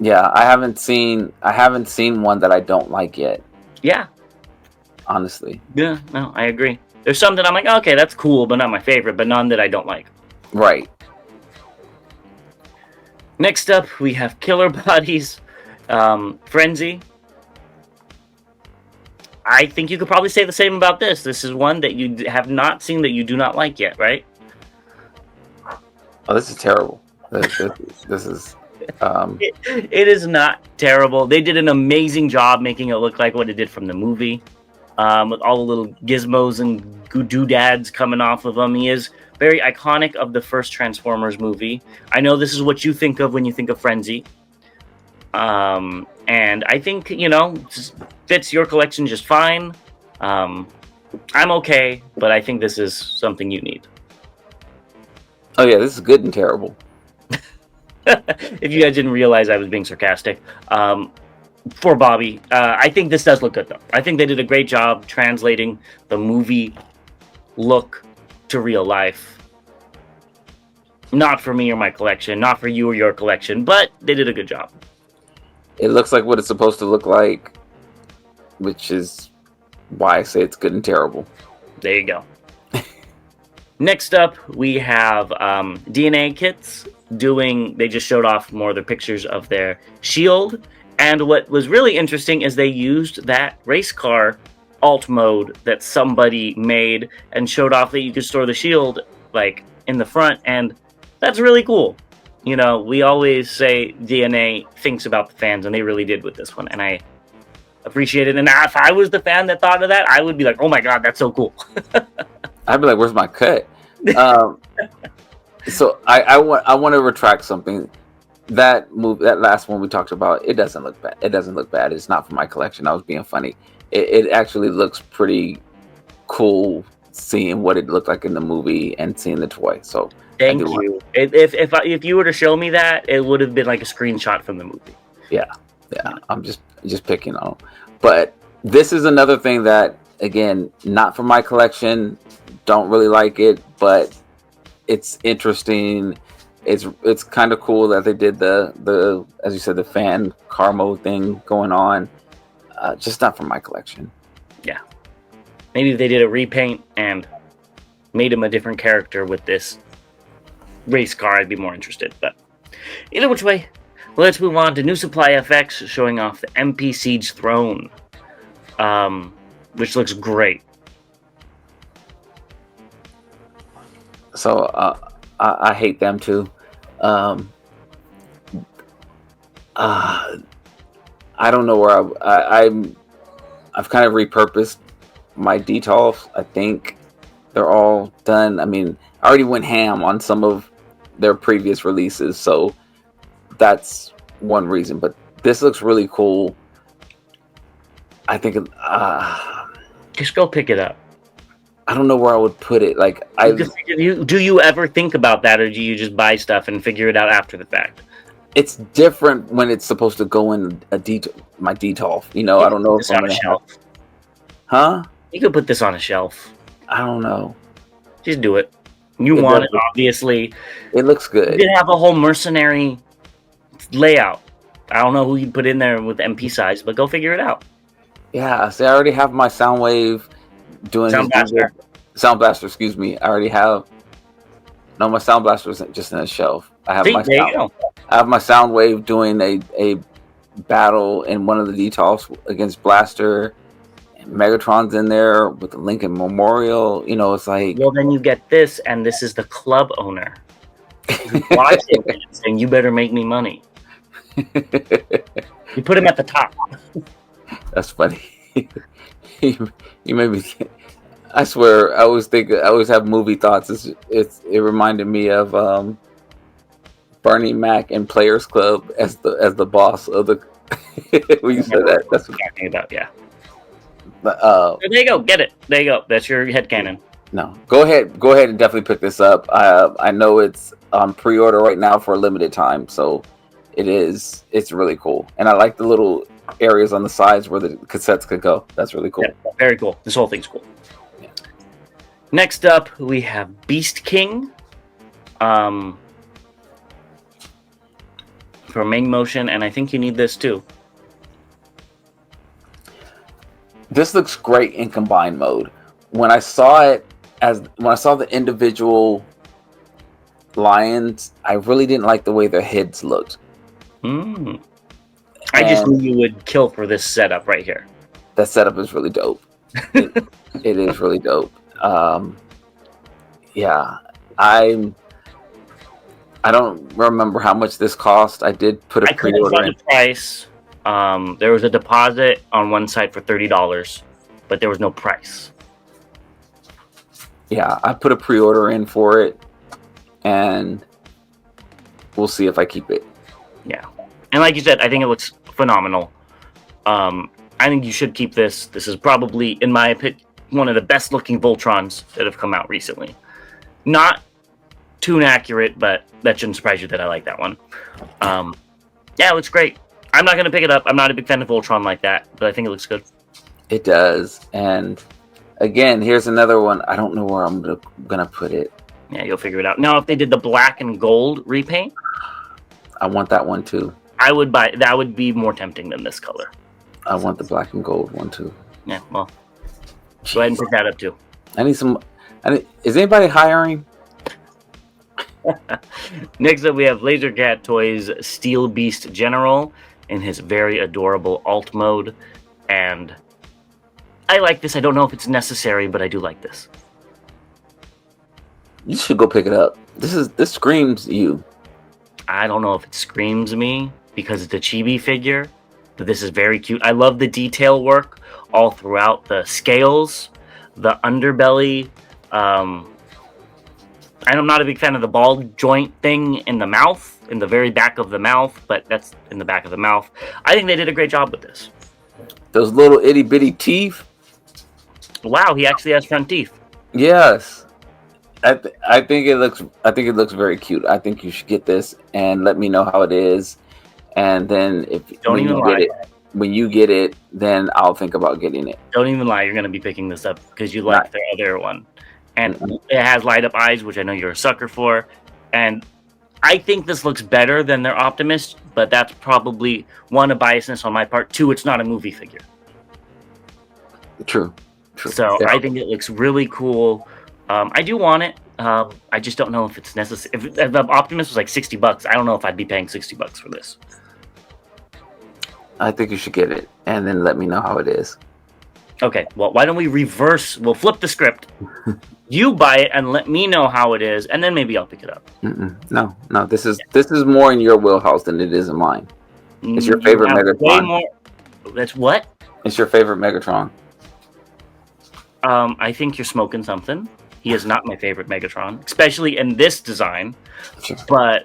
Yeah, I haven't seen one that I don't like yet. Yeah. Honestly. Yeah, no, I agree. There's some that I'm like, okay, that's cool, but not my favorite, but none that I don't like. Right. Next up, we have Killer Bodies, Frenzy. I think you could probably say the same about this. This is one that you have not seen that you do not like yet, right? Oh, this is terrible. This is. It is not terrible. They did an amazing job making it look like what it did from the movie, with all the little gizmos and doodads coming off of him. He is very iconic of the first Transformers movie. I know this is what you think of when you think of Frenzy. And I think, just fits your collection just fine. I'm okay, but I think this is something you need. Oh yeah, this is good and terrible. If you guys didn't realize I was being sarcastic, for Bobby, I think this does look good though. I think they did a great job translating the movie look to real life. Not for me or my collection, not for you or your collection, but they did a good job. It looks like what it's supposed to look like, which is why I say it's good and terrible. There you go. Next up, we have DNA kits they just showed off more of the pictures of their shield. And what was really interesting is they used that race car alt mode that somebody made and showed off that you could store the shield like in the front. And that's really cool. We always say DNA thinks about the fans, and they really did with this one. And I appreciate it. And if I was the fan that thought of that, I would be like, oh my God, that's so cool. I'd be like, where's my cut? So I want to retract something. That last one we talked about, it doesn't look bad. It doesn't look bad. It's not for my collection. I was being funny. It actually looks pretty cool seeing what it looked like in the movie and seeing the toy. So thank you. If you were to show me that, it would have been like a screenshot from the movie. Yeah. I'm just picking on them. But this is another thing that, again, not for my collection. Don't really like it, but it's interesting. It's kind of cool that they did the as you said, the fan car mode thing going on. Just not for my collection. Yeah, maybe if they did a repaint and made him a different character with this race car, I'd be more interested. But either which way, let's move on to new supply FX showing off the MP Siege Throne, which looks great. So I hate them too. I don't know where I've kind of repurposed my detolfs. I think they're all done. I mean, I already went ham on some of their previous releases, so that's one reason. But this looks really cool. I think just go pick it up. I don't know where I would put it. Like, do you ever think about that, or do you just buy stuff and figure it out after the fact? It's different when it's supposed to go in my detolf. I don't know if I'm gonna shelf. Huh? You could put this on a shelf. I don't know. Just do it. You want it, obviously. It looks good. You could have a whole mercenary layout. I don't know who you put in there with MP size, but go figure it out. Yeah, see, I already have my Soundwave doing Sound Blaster. Sound Blaster, excuse me. I already have. No, my Sound Blaster isn't just in a shelf. I have I have my Soundwave doing a battle in one of the detolfs against Blaster. And Megatron's in there with the Lincoln Memorial. It's like. Well, then you get this, and this is the club owner watching it and saying, "You better make me money." You put him at the top. That's funny. You made me. I swear, I always have movie thoughts. It reminded me of Bernie Mac in Players Club as the boss of the. When you said that, that's what I'm talking about. Yeah. But, so there you go. Get it. There you go. That's your headcanon. No, go ahead and definitely pick this up. I know it's on pre-order right now for a limited time, so it's really cool, and I like the little areas on the sides where the cassettes could go. That's really cool. Yeah, very cool. This whole thing's cool. Yeah. Next up, we have Beast King. For main motion, and I think you need this too. This looks great in combined mode. When I saw the individual lions, I really didn't like the way their heads looked. I just knew you would kill for this setup right here. That setup is really dope. It is really dope. Yeah, I don't remember how much this cost. I did put a pre-order in. The price. There was a deposit on one site for $30, but there was no price. Yeah, I put a pre-order in for it, and we'll see if I keep it. Yeah, and like you said, I think it looks phenomenal. I think you should keep this. This is probably, in my opinion, one of the best-looking Voltrons that have come out recently. Not too inaccurate, but that shouldn't surprise you that I like that one. Yeah, it looks great. I'm not going to pick it up. I'm not a big fan of Voltron like that, but I think it looks good. It does. And again, here's another one. I don't know where I'm going to put it. Yeah, you'll figure it out. Now, if they did the black and gold repaint, I want that one too. I would buy. That would be more tempting than this color. I want the black and gold one too. Yeah, well, go ahead and pick that up too. I need some. Is anybody hiring? Next up, we have Laser Cat Toys Steel Beast General in his very adorable alt mode, and I like this. I don't know if it's necessary, but I do like this. You should go pick it up. This screams you. I don't know if it screams me because it's a chibi figure, but this is very cute. I love the detail work all throughout the scales, the underbelly. I'm not a big fan of the ball joint thing in the mouth, in the very back of the mouth, but that's in the back of the mouth. I think they did a great job with this. Those little itty bitty teeth. Wow, he actually has front teeth. Yes. I think it looks very cute. I think you should get this and let me know how it is. And then when you get it, then I'll think about getting it. Don't even lie, you're going to be picking this up because you like their other one. And it has light up eyes, which I know you're a sucker for. And I think this looks better than their Optimus, but that's probably one, a biasness on my part. Two, it's not a movie figure. True. So yeah. I think it looks really cool. I do want it. I just don't know if it's necessary. If the Optimus was like $60, I don't know if I'd be paying $60 for this. I think you should get it and then let me know how it is. Okay, well, why don't we reverse? We'll flip the script. You buy it and let me know how it is, and then maybe I'll pick it up. No. This is more in your wheelhouse than it is in mine. It's your favorite Megatron. That's what? It's your favorite Megatron. I think you're smoking something. He is not my favorite Megatron, especially in this design. Sure. But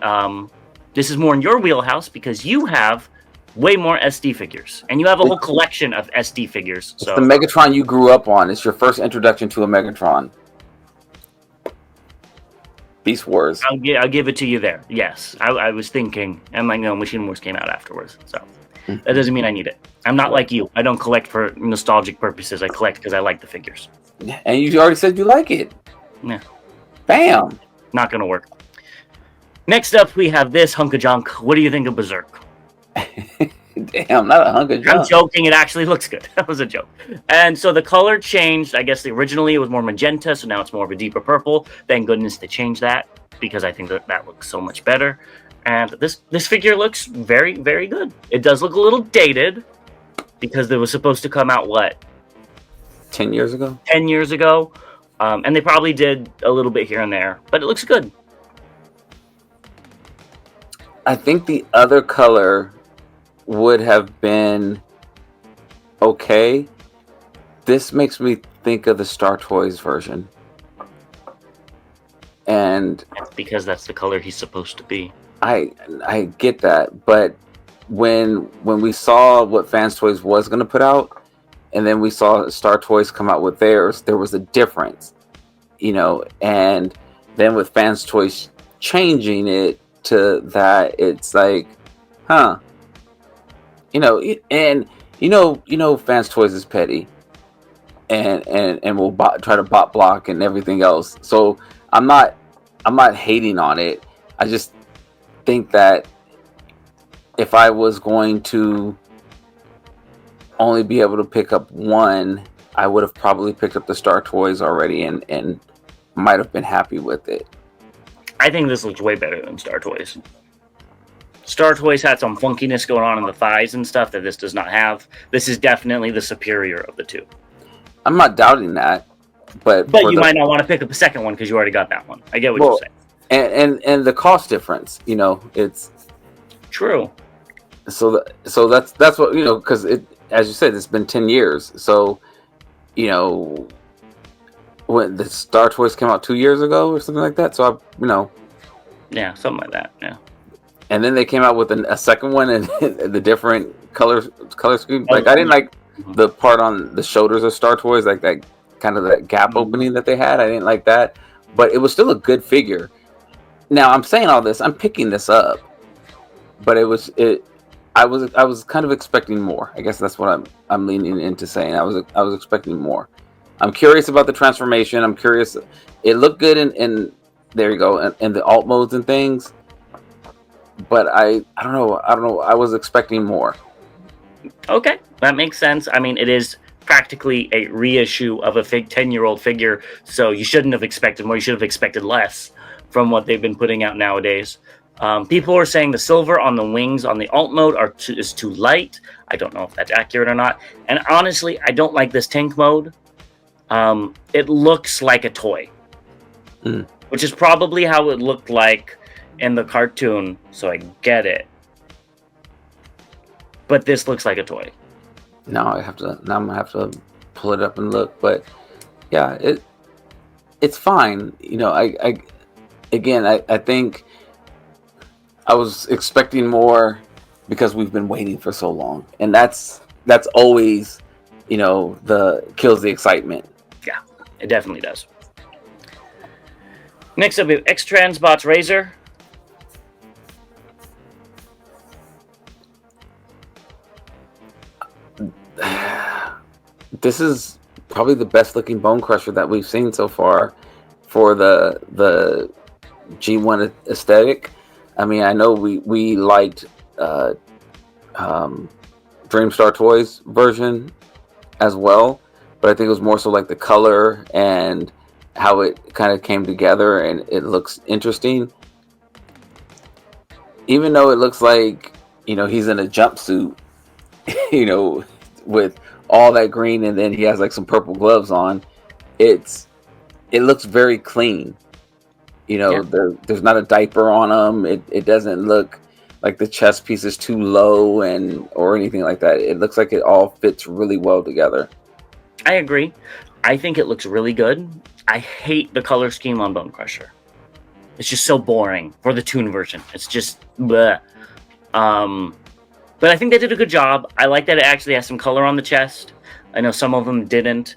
this is more in your wheelhouse because you have way more SD figures, and you have a whole collection of SD figures. So it's the Megatron you grew up on. It's your first introduction to a Megatron. Beast Wars. I'll give it to you there. Yes, I was thinking, and Machine Wars came out afterwards, so that doesn't mean I need it. I'm not like you. I don't collect for nostalgic purposes. I collect because I like the figures. And you already said you like it. Yeah. Bam. Not gonna work. Next up, we have this hunk of junk. What do you think of Berserk? Damn, not a hunk of junk. I'm joking. It actually looks good. That was a joke. And so the color changed. I guess originally it was more magenta, so now it's more of a deeper purple. Thank goodness they changed that because I think that looks so much better. And this figure looks very, very good. It does look a little dated because it was supposed to come out, what? 10 years ago? 10 years ago. And they probably did a little bit here and there, but it looks good. I think the other color would have been okay. This makes me think of the Star Toys version. And because that's the color he's supposed to be. I get that, but when we saw what Fanstoys was going to put out, and then we saw Star Toys come out with theirs, there was a difference, and then with Fanstoys changing it to that, it's like, and Fanstoys is petty and will try to bot block and everything else. So I'm not hating on it. I just think that if I was going to only be able to pick up one, I would have probably picked up the Star Toys already and might have been happy with it. I think this looks way better than Star Toys. Star Toys had some funkiness going on in the thighs and stuff that this does not have. This is definitely the superior of the two. I'm not doubting that, but you might not want to pick up a second one because you already got that one. I get what you're saying. And the cost difference, it's true. So that's what because it, as you said, it's been 10 years. So when the Star Toys came out 2 years ago or something like that. So yeah, something like that. Yeah. And then they came out with a second one and the different color scheme. Like I didn't like the part on the shoulders of Star Toys, like that kind of that gap opening that they had. I didn't like that, but it was still a good figure. Now I'm saying all this, I'm picking this up, but I was kind of expecting more. I guess that's what I'm leaning into saying. I was expecting more. I'm curious about the transformation. I'm curious. It looked good in there you go, in the alt modes and things. But I don't know. I was expecting more. Okay, that makes sense. I mean, it is practically a reissue of a 10-year-old figure, so you shouldn't have expected more. You should have expected less from what they've been putting out nowadays. People are saying the silver on the wings on the alt mode is too light. I don't know if that's accurate or not. And honestly, I don't like this tank mode. It looks like a toy, which is probably how it looked like in the cartoon, so I get it. But this looks like a toy. Now I'm gonna have to pull it up and look. But yeah, it's fine. I think I was expecting more because we've been waiting for so long, and that's always kills the excitement. Yeah, it definitely does. Next up, we have X-Transbots Razor. This is probably the best looking Bonecrusher that we've seen so far for the G1 aesthetic. I mean, I know we liked Dreamstar Toys version as well, but I think it was more so like the color and how it kind of came together, and it looks interesting. Even though it looks like he's in a jumpsuit, with all that green, and then he has like some purple gloves on. It looks very clean. There's not a diaper on him. It doesn't look like the chest piece is too low or anything like that. It looks like it all fits really well together. I agree. I think it looks really good. I hate the color scheme on Bonecrusher. It's just so boring for the toon version. It's just bleh. But I think they did a good job. I like that it actually has some color on the chest. I know some of them didn't.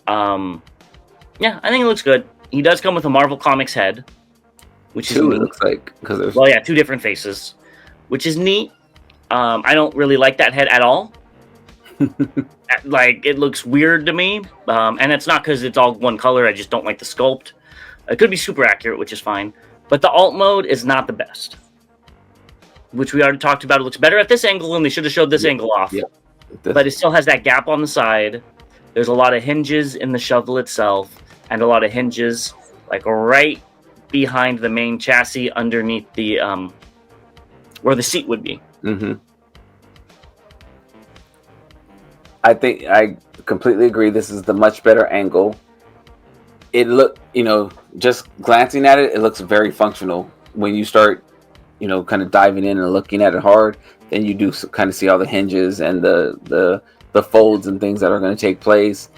Yeah, I think it looks good. He does come with a Marvel Comics head, which is neat. It looks like, because there's two different faces, which is neat. I don't really like that head at all. Like, it looks weird to me, and it's not because it's all one color. I just don't like the sculpt. It could be super accurate, which is fine, but the alt mode is not the best, which we already talked about. It looks better at this angle, and they should have showed this angle off. Yeah. But it still has that gap on the side. There's a lot of hinges in the shovel itself, and a lot of hinges like right behind the main chassis, underneath the where the seat would be. Mm-hmm. I think I completely agree. This is the much better angle. It just glancing at it, it looks very functional. When you start, kind of diving in and looking at it hard, then you do kind of see all the hinges and the folds and things that are going to take place.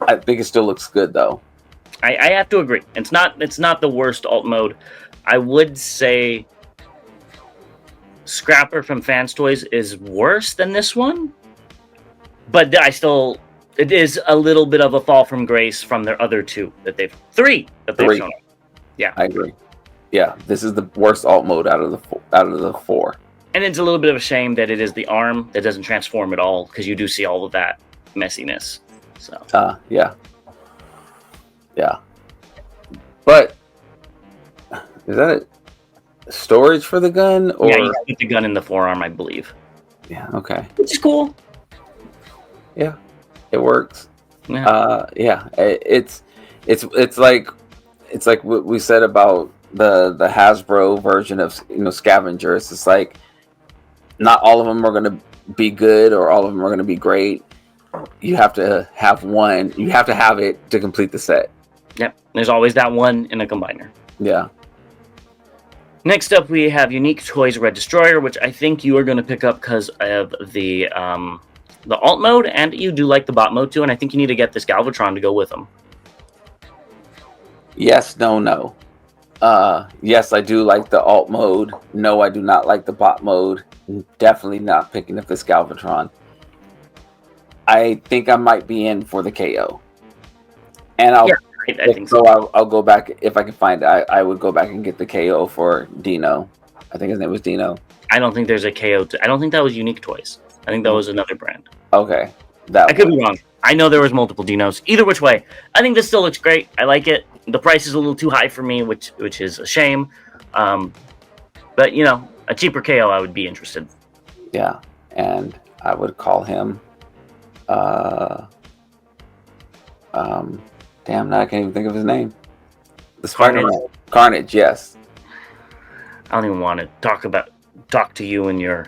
I think it still looks good, though. I have to agree. It's not the worst alt mode. I would say Scrapper from Fanstoys is worse than this one, but it is a little bit of a fall from grace from their other three that they've shown. Yeah, I agree. Yeah, this is the worst alt mode out of the four. And it's a little bit of a shame that it is the arm that doesn't transform at all, because you do see all of that messiness. So. Yeah. But is that storage for the gun? Or? Yeah, you put the gun in the forearm, I believe. Yeah. Okay. Which is cool. Yeah, it works. Yeah. Yeah. It's like what we said about the Hasbro version of scavengers. It's like not all of them are going to be good or all of them are going to be great. You have to have one. You have to have it to complete the set. Yep. There's always that one in a combiner. Yeah. Next up, we have Unique Toys Red Destroyer, which I think you are going to pick up because of the alt mode, and you do like the bot mode too, and I think you need to get this Galvatron to go with them. Yes, no. Yes, I do like the alt mode. No, I do not like the bot mode. Definitely not picking up this Galvatron. I think I might be in for the KO. And I think so. I'll go back if I can find it. I would go back and get the KO for Dino. I think his name was Dino. I don't think there's a KO. I don't think that was Unique Toys. I think that was another brand. Okay. I could be wrong. I know there was multiple Dinos. Either which way, I think this still looks great. I like it. The price is a little too high for me, which is a shame. But a cheaper KO, I would be interested. Yeah, and I would call him. Damn, now I can't even think of his name. The Spider-Man. Carnage, yes. I don't even want to talk to you and you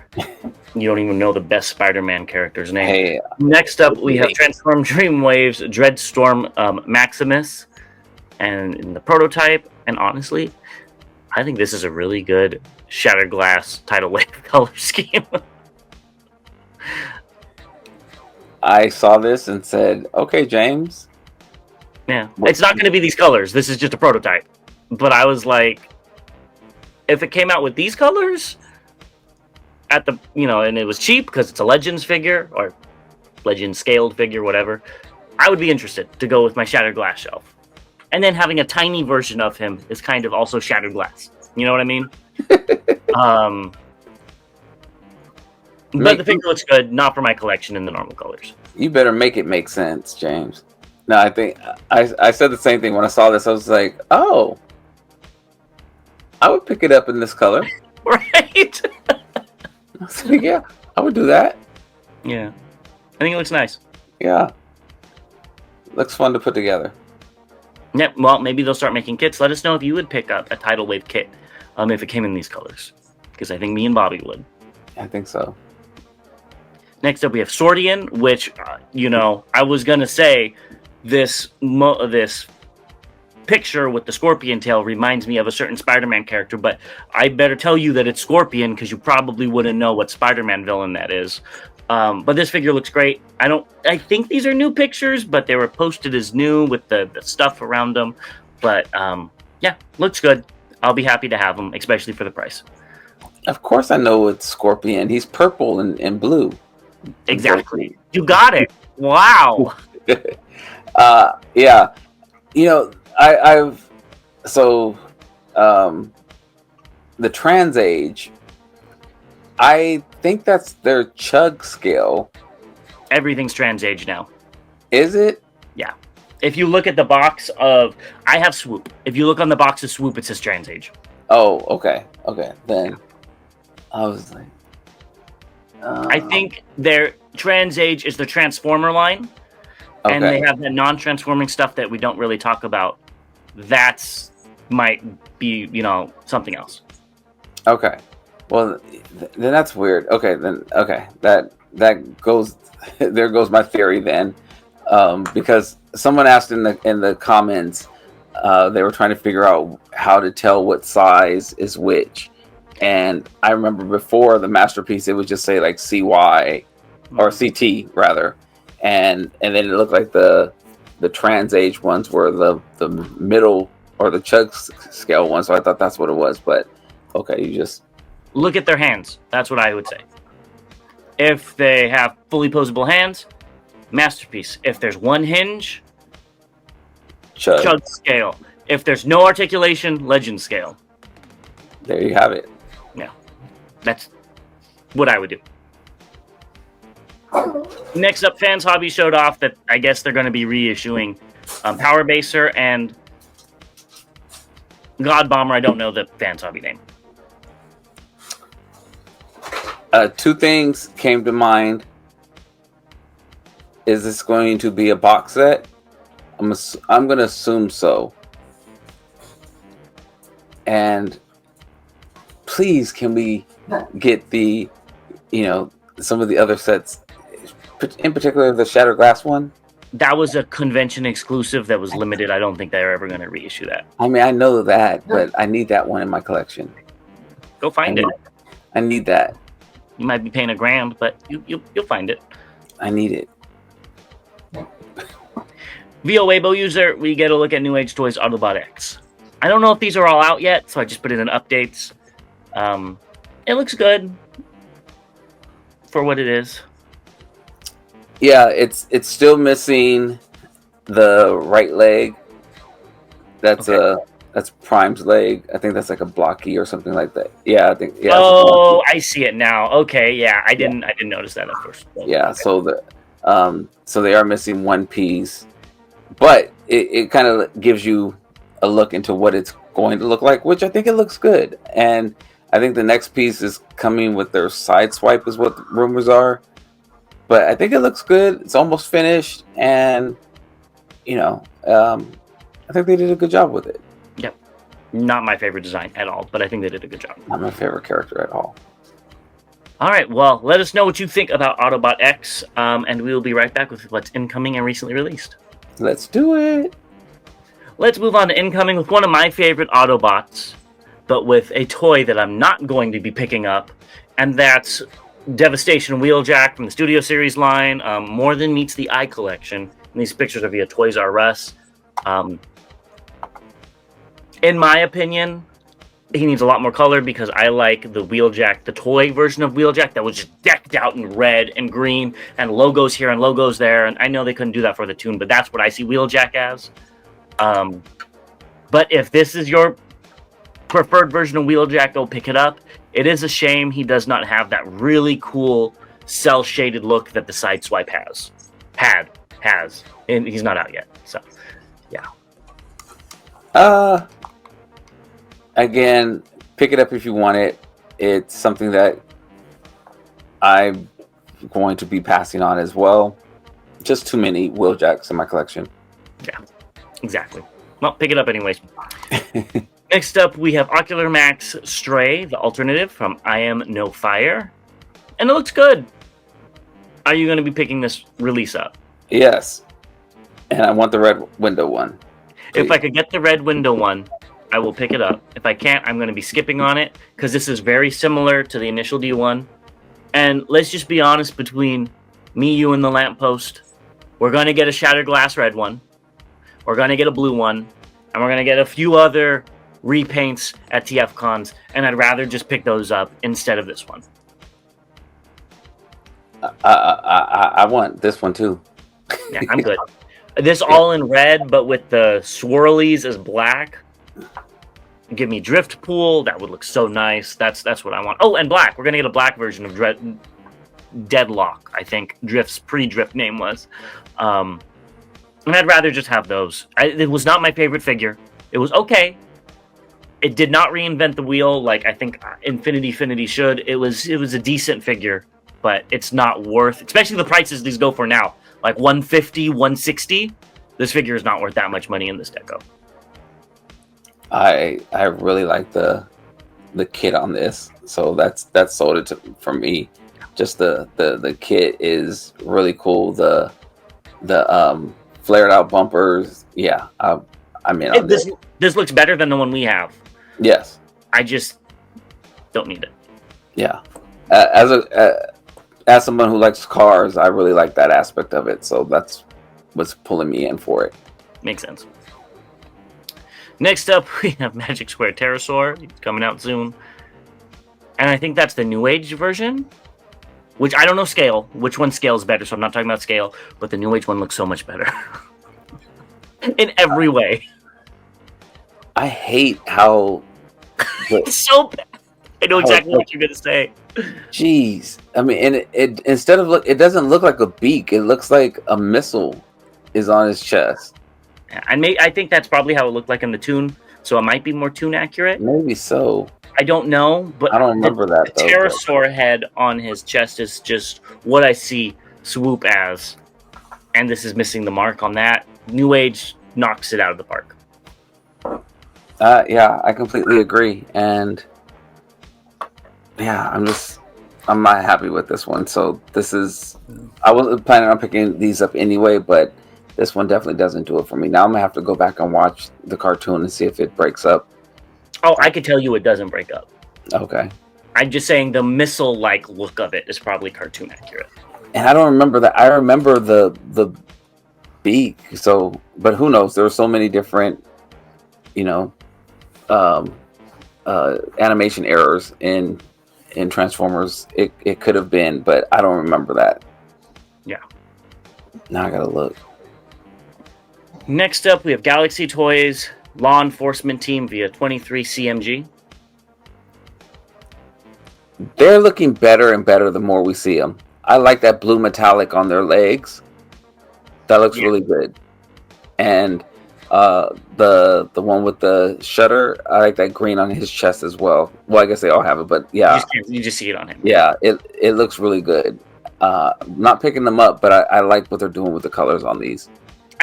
don't even know the best Spider-Man character's name. Hey, next up, we have Transform Dreamwave's Dreadstorm Maximus, and in the prototype. And honestly, I think this is a really good Shattered Glass tidal wave color scheme. I saw this and said, "Okay, James." Yeah, it's not going to be these colors. This is just a prototype. But I was like, if it came out with these colors at the, and it was cheap because it's a Legends figure or Legends scaled figure, whatever, I would be interested to go with my Shattered Glass shelf. And then having a tiny version of him is kind of also Shattered Glass. You know what I mean? But the figure looks good, not for my collection in the normal colors. You better make it make sense, James. No, I think I said the same thing when I saw this. I was like, oh, I would pick it up in this color. Right? I was like, yeah, I would do that. Yeah. I think it looks nice. Yeah. Looks fun to put together. Yep, well, maybe they'll start making kits. Let us know if you would pick up a Tidal Wave kit if it came in these colors. Because I think me and Bobby would. I think so. Next up, we have Swordian, which, I was going to say this picture with the scorpion tail reminds me of a certain Spider-Man character, but I better tell you that it's Scorpion because you probably wouldn't know what Spider-Man villain that is. But this figure looks great. I think these are new pictures, but they were posted as new with the stuff around them. But yeah, looks good. I'll be happy to have them, especially for the price. Of course I know it's Scorpion. He's purple and blue. Exactly. You got it. Wow. Yeah. The Trans Age, I think that's their chug scale. Everything's Trans Age now. Is it? Yeah. If you look at the box of... I have Swoop. If you look on the box of Swoop, it says Trans Age. Oh, okay. Okay. Then I was like... I think their Trans Age is the Transformer line. Okay. And they have the non-transforming stuff that we don't really talk about. That's might be, something else. Okay. Well, then that's weird. Okay, then that goes. There goes my theory then, because someone asked in the comments, they were trying to figure out how to tell what size is which, and I remember before the Masterpiece, it would just say like CY or CT rather, and then it looked like the Trans Age ones were the middle or the chug scale ones. So I thought that's what it was, but okay, you just. Look at their hands. That's what I would say. If they have fully posable hands, Masterpiece. If there's one hinge, chug scale. If there's no articulation, Legend scale. There you have it. Yeah. That's what I would do. Next up, Fans Hobby showed off that I guess they're going to be reissuing Power Baser and God Bomber. I don't know the Fans Hobby name. Two things came to mind. Is this going to be a box set? I'm going to assume so. And please, can we get the, some of the other sets, in particular the Shattered Glass one? That was a convention exclusive that was limited. I don't think they're ever going to reissue that. I mean, I know that, but I need that one in my collection. Go find it. I need that. You might be paying $1,000, but you'll find it. I need it. VO Weibo user, we get a look at New Age Toys Autobot X. I don't know if these are all out yet, so I just put it in updates. It looks good for what it is. Yeah, it's still missing the right leg. That's that's Prime's leg. I think that's like a blocky or something like that. Yeah, I think. Yeah. Oh, I see it now. Okay, yeah, I didn't notice that at first. Yeah, so so they are missing one piece, but it kind of gives you a look into what it's going to look like, which I think it looks good. And I think the next piece is coming with their side swipe, is what the rumors are. But I think it looks good. It's almost finished, and I think they did a good job with it. Yep, not my favorite design at all, but I think they did a good job. Not my favorite character at all. All right, well, let us know what you think about Autobot X, and we will be right back with what's incoming and recently released. Let's do it. Let's move on to incoming with one of my favorite Autobots, but with a toy that I'm not going to be picking up, and that's Devastation Wheeljack from the Studio Series line. More Than Meets the Eye collection. And these pictures are via Toys R Us. In my opinion, he needs a lot more color because I like the Wheeljack, the toy version of Wheeljack that was just decked out in red and green and logos here and logos there. And I know they couldn't do that for the tune, but that's what I see Wheeljack as. But if this is your preferred version of Wheeljack, go pick it up. It is a shame he does not have that really cool cell-shaded look that the Sideswipe has. And he's not out yet, so, yeah. Again, pick it up if you want it. It's something that I'm going to be passing on as well. Just too many Wheeljacks in my collection. Yeah, exactly. Well, pick it up anyways. Next up, we have Ocular Max Stray, the alternative from I Am No Fire. And it looks good. Are you going to be picking this release up? Yes. And I want the red window one. Please. If I could get the red window one, I will pick it up. If I can't, I'm going to be skipping on it because this is very similar to the initial D1. And let's just be honest, between me, you, and the lamppost, we're going to get a Shattered Glass red one. We're going to get a blue one. And we're going to get a few other repaints at TF Cons, and I'd rather just pick those up instead of this one. I want this one too. Yeah, I'm good. This all in red, but with the swirlies as black. Give me Drift Pool. That would look so nice. That's what I want. Oh, and black. We're gonna get a black version of Deadlock, I think Drift's pre-Drift name was. And I'd rather just have those. It was not my favorite figure. It was okay. It did not reinvent the wheel like I think Infinity should. It was a decent figure, but it's not worth, especially the prices these go for now, like $150, $160. This figure is not worth that much money in this deco. I really like the kit on this, so that's sold it for me. Just the kit is really cool. The flared out bumpers, yeah. I'm in on this. This looks better than the one we have. Yes. I just don't need it. Yeah. As someone who likes cars, I really like that aspect of it. So that's what's pulling me in for it. Makes sense. Next up, we have Magic Square Pterosaur. He's coming out soon. And I think that's the New Age version. Which I don't know scale. Which one scales better, so I'm not talking about scale. But the New Age one looks so much better. In every way. I hate how it's so bad. I know exactly what you're gonna say. Jeez, I mean, and it instead of it doesn't look like a beak. It looks like a missile is on his chest. I think that's probably how it looked like in the tune. So it might be more tune accurate. Maybe so. I don't know, but I don't remember the pterosaur head on his chest is just what I see Swoop as, and this is missing the mark on that. New Age knocks it out of the park. Yeah, I completely agree, and yeah, I'm not happy with this one. So I wasn't planning on picking these up anyway, but this one definitely doesn't do it for me. Now I'm gonna have to go back and watch the cartoon and see if it breaks up. Oh, I could tell you it doesn't break up. Okay. I'm just saying the missile-like look of it is probably cartoon accurate. And I don't remember that. I remember the beak. So, but who knows? There were so many different, you know, um, animation errors in Transformers. It could have been, but I don't remember that. Yeah. Now I gotta look. Next up, we have Galaxy Toys Law Enforcement Team via 23 CMG. They're looking better and better the more we see them. I like that blue metallic on their legs. That looks really good. And the one with the shutter, I like that green on his chest as well. Well, I guess they all have it, but yeah, you just see it on him. Yeah, it looks really good. Not picking them up, but I like what they're doing with the colors on these.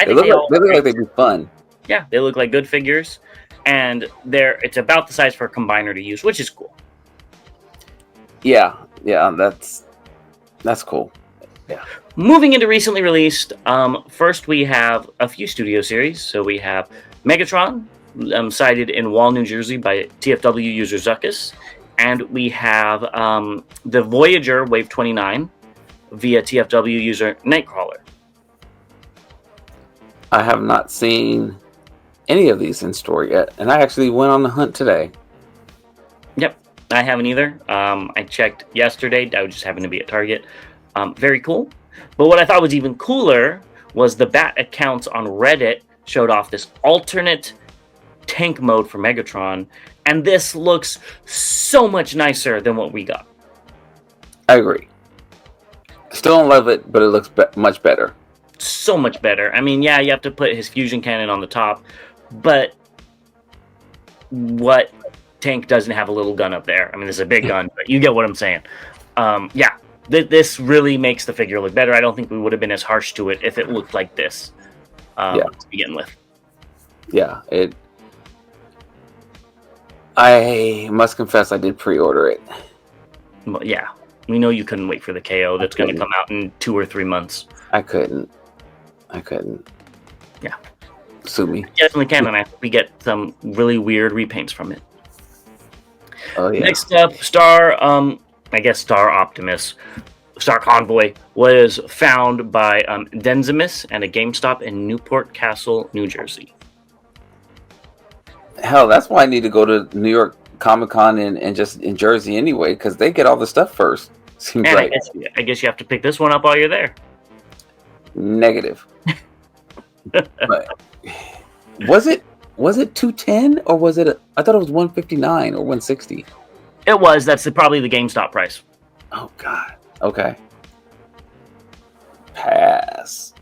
They look like they'd be fun. Yeah, they look like good figures, and it's about the size for a combiner to use, which is cool. Yeah, that's cool. Yeah. Moving into recently released, first we have a few studio series. So we have Megatron, cited in Wall, New Jersey by TFW user Zuckus, and we have the Voyager Wave 29 via TFW user Nightcrawler. I have not seen any of these in store yet, and I actually went on the hunt today. Yep, I haven't either. I checked yesterday. I just happened to be at Target. Very cool. But what I thought was even cooler was the bat accounts on Reddit showed off this alternate tank mode for Megatron, and this looks so much nicer than what we got. I agree. Still don't love it, but it looks much better. So much better. I mean, yeah, you have to put his fusion cannon on the top, but what tank doesn't have a little gun up there? I mean, this is a big gun, but you get what I'm saying. Yeah, this really makes the figure look better. I don't think we would have been as harsh to it if it looked like this to begin with. Yeah, I must confess I did pre-order it. Well, yeah, we know you couldn't wait for the KO that's going to come out in 2 or 3 months. I couldn't. Yeah. Sue me. Definitely can, and I hope we get some really weird repaints from it. Oh, yeah. Next up, Star Optimus, Star Convoy, was found by Denzimus at a GameStop in Newport Castle, New Jersey. Hell, that's why I need to go to New York Comic-Con and just in Jersey anyway, because they get all the stuff first. Seems and like. I guess you have to pick this one up while you're there. Negative. But, was it 210 or was it? I thought it was 159 or 160. It was. That's probably the GameStop price. Oh God. Okay. Pass.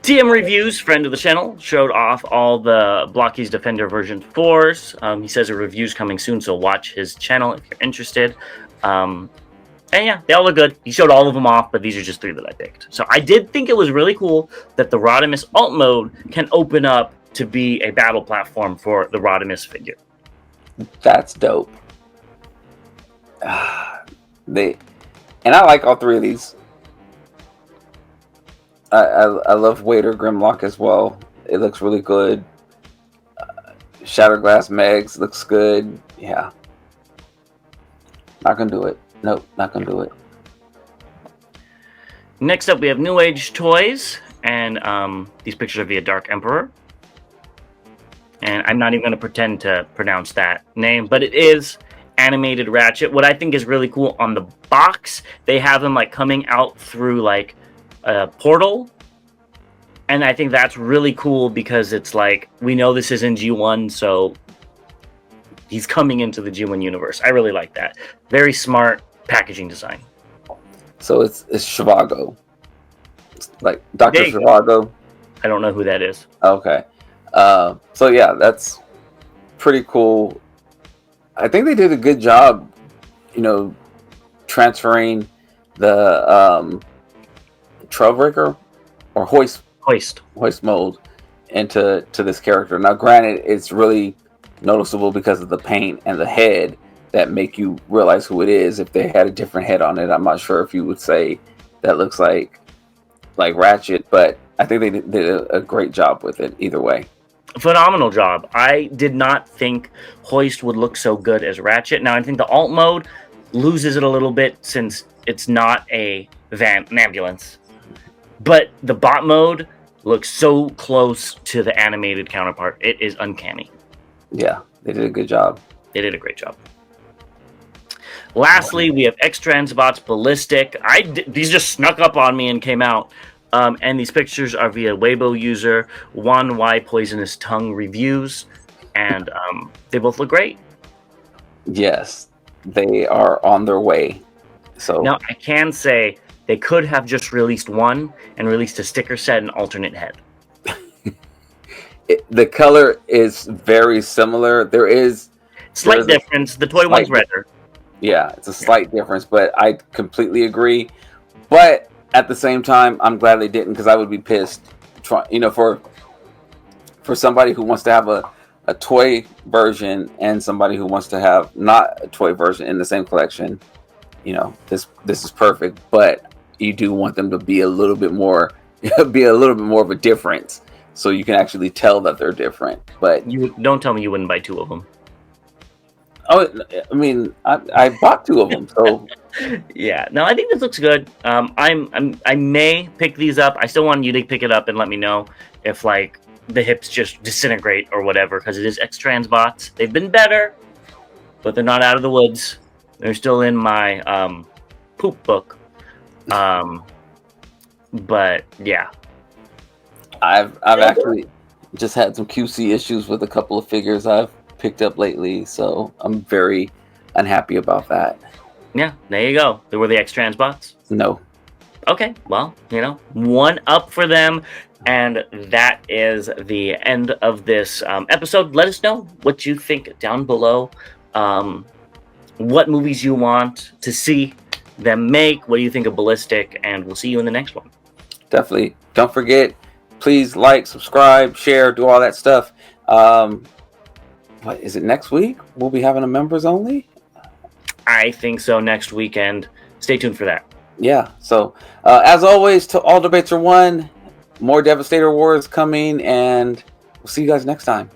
TM Reviews, friend of the channel, showed off all the Blocky's Defender version 4s. He says a review's coming soon, so watch his channel if you're interested. And yeah, they all look good. He showed all of them off, but these are just 3 that I picked. So I did think it was really cool that the Rodimus alt mode can open up to be a battle platform for the Rodimus figure. That's dope. And I like all 3 of these. I love Wader Grimlock as well. It looks really good. Shatterglass Megs looks good. Yeah. Not gonna do it. Nope, not gonna do it. Next up, we have New Age Toys, and these pictures are via Dark Emperor. And I'm not even going to pretend to pronounce that name, but it is animated Ratchet. What I think is really cool on the box, they have him like coming out through like a portal. And I think that's really cool because it's like, we know this is in G1, so he's coming into the G1 universe. I really like that. Very smart packaging design. So it's Zhivago. It's like Dr. Zhivago. I don't know who that is. Okay. So yeah, that's pretty cool. I think they did a good job, transferring the Trailbreaker or hoist mold into this character. Now, granted, it's really noticeable because of the paint and the head that make you realize who it is. If they had a different head on it, I'm not sure if you would say that looks like Ratchet, but I think they did a great job with it either way. Phenomenal job. I did not think Hoist would look so good as Ratchet. Now, I think the alt mode loses it a little bit since it's not an ambulance. But the bot mode looks so close to the animated counterpart. It is uncanny. Yeah, they did a good job. They did a great job. Lastly, we have XTBs Ballistic. These just snuck up on me and came out. And these pictures are via Weibo user Wan Y Poisonous Tongue Reviews. And they both look great. Yes, they are on their way. So now, I can say they could have just released one and released a sticker set and alternate head. The color is very similar. There is slight difference. The toy one's redder. Yeah, it's a slight difference, but I completely agree. But at the same time, I'm glad they didn't, because I would be pissed. For somebody who wants to have a toy version and somebody who wants to have not a toy version in the same collection, this is perfect. But you do want them to be a little bit more of a difference, so you can actually tell that they're different. But you don't tell me you wouldn't buy two of them. Oh, I mean, I bought two of them, so yeah. No, I think this looks good. I may pick these up. I still want you to pick it up and let me know if the hips just disintegrate or whatever, because it is XTBs. They've been better, but they're not out of the woods. They're still in my poop book. But yeah, I've actually just had some QC issues with a couple of figures I've picked up lately, so I'm very unhappy about that. Yeah, there you go. They were the XTBs? No. Okay, well, one up for them. And that is the end of this episode. Let us know what you think down below. What movies you want to see them make. What do you think of Ballistic? And we'll see you in the next one. Definitely. Don't forget, please like, subscribe, share, do all that stuff. What is it, next week? We'll be having a members only? I think so, next weekend. Stay tuned for that. Yeah, so as always, till all debates are won, more Devastator Wars coming, and we'll see you guys next time.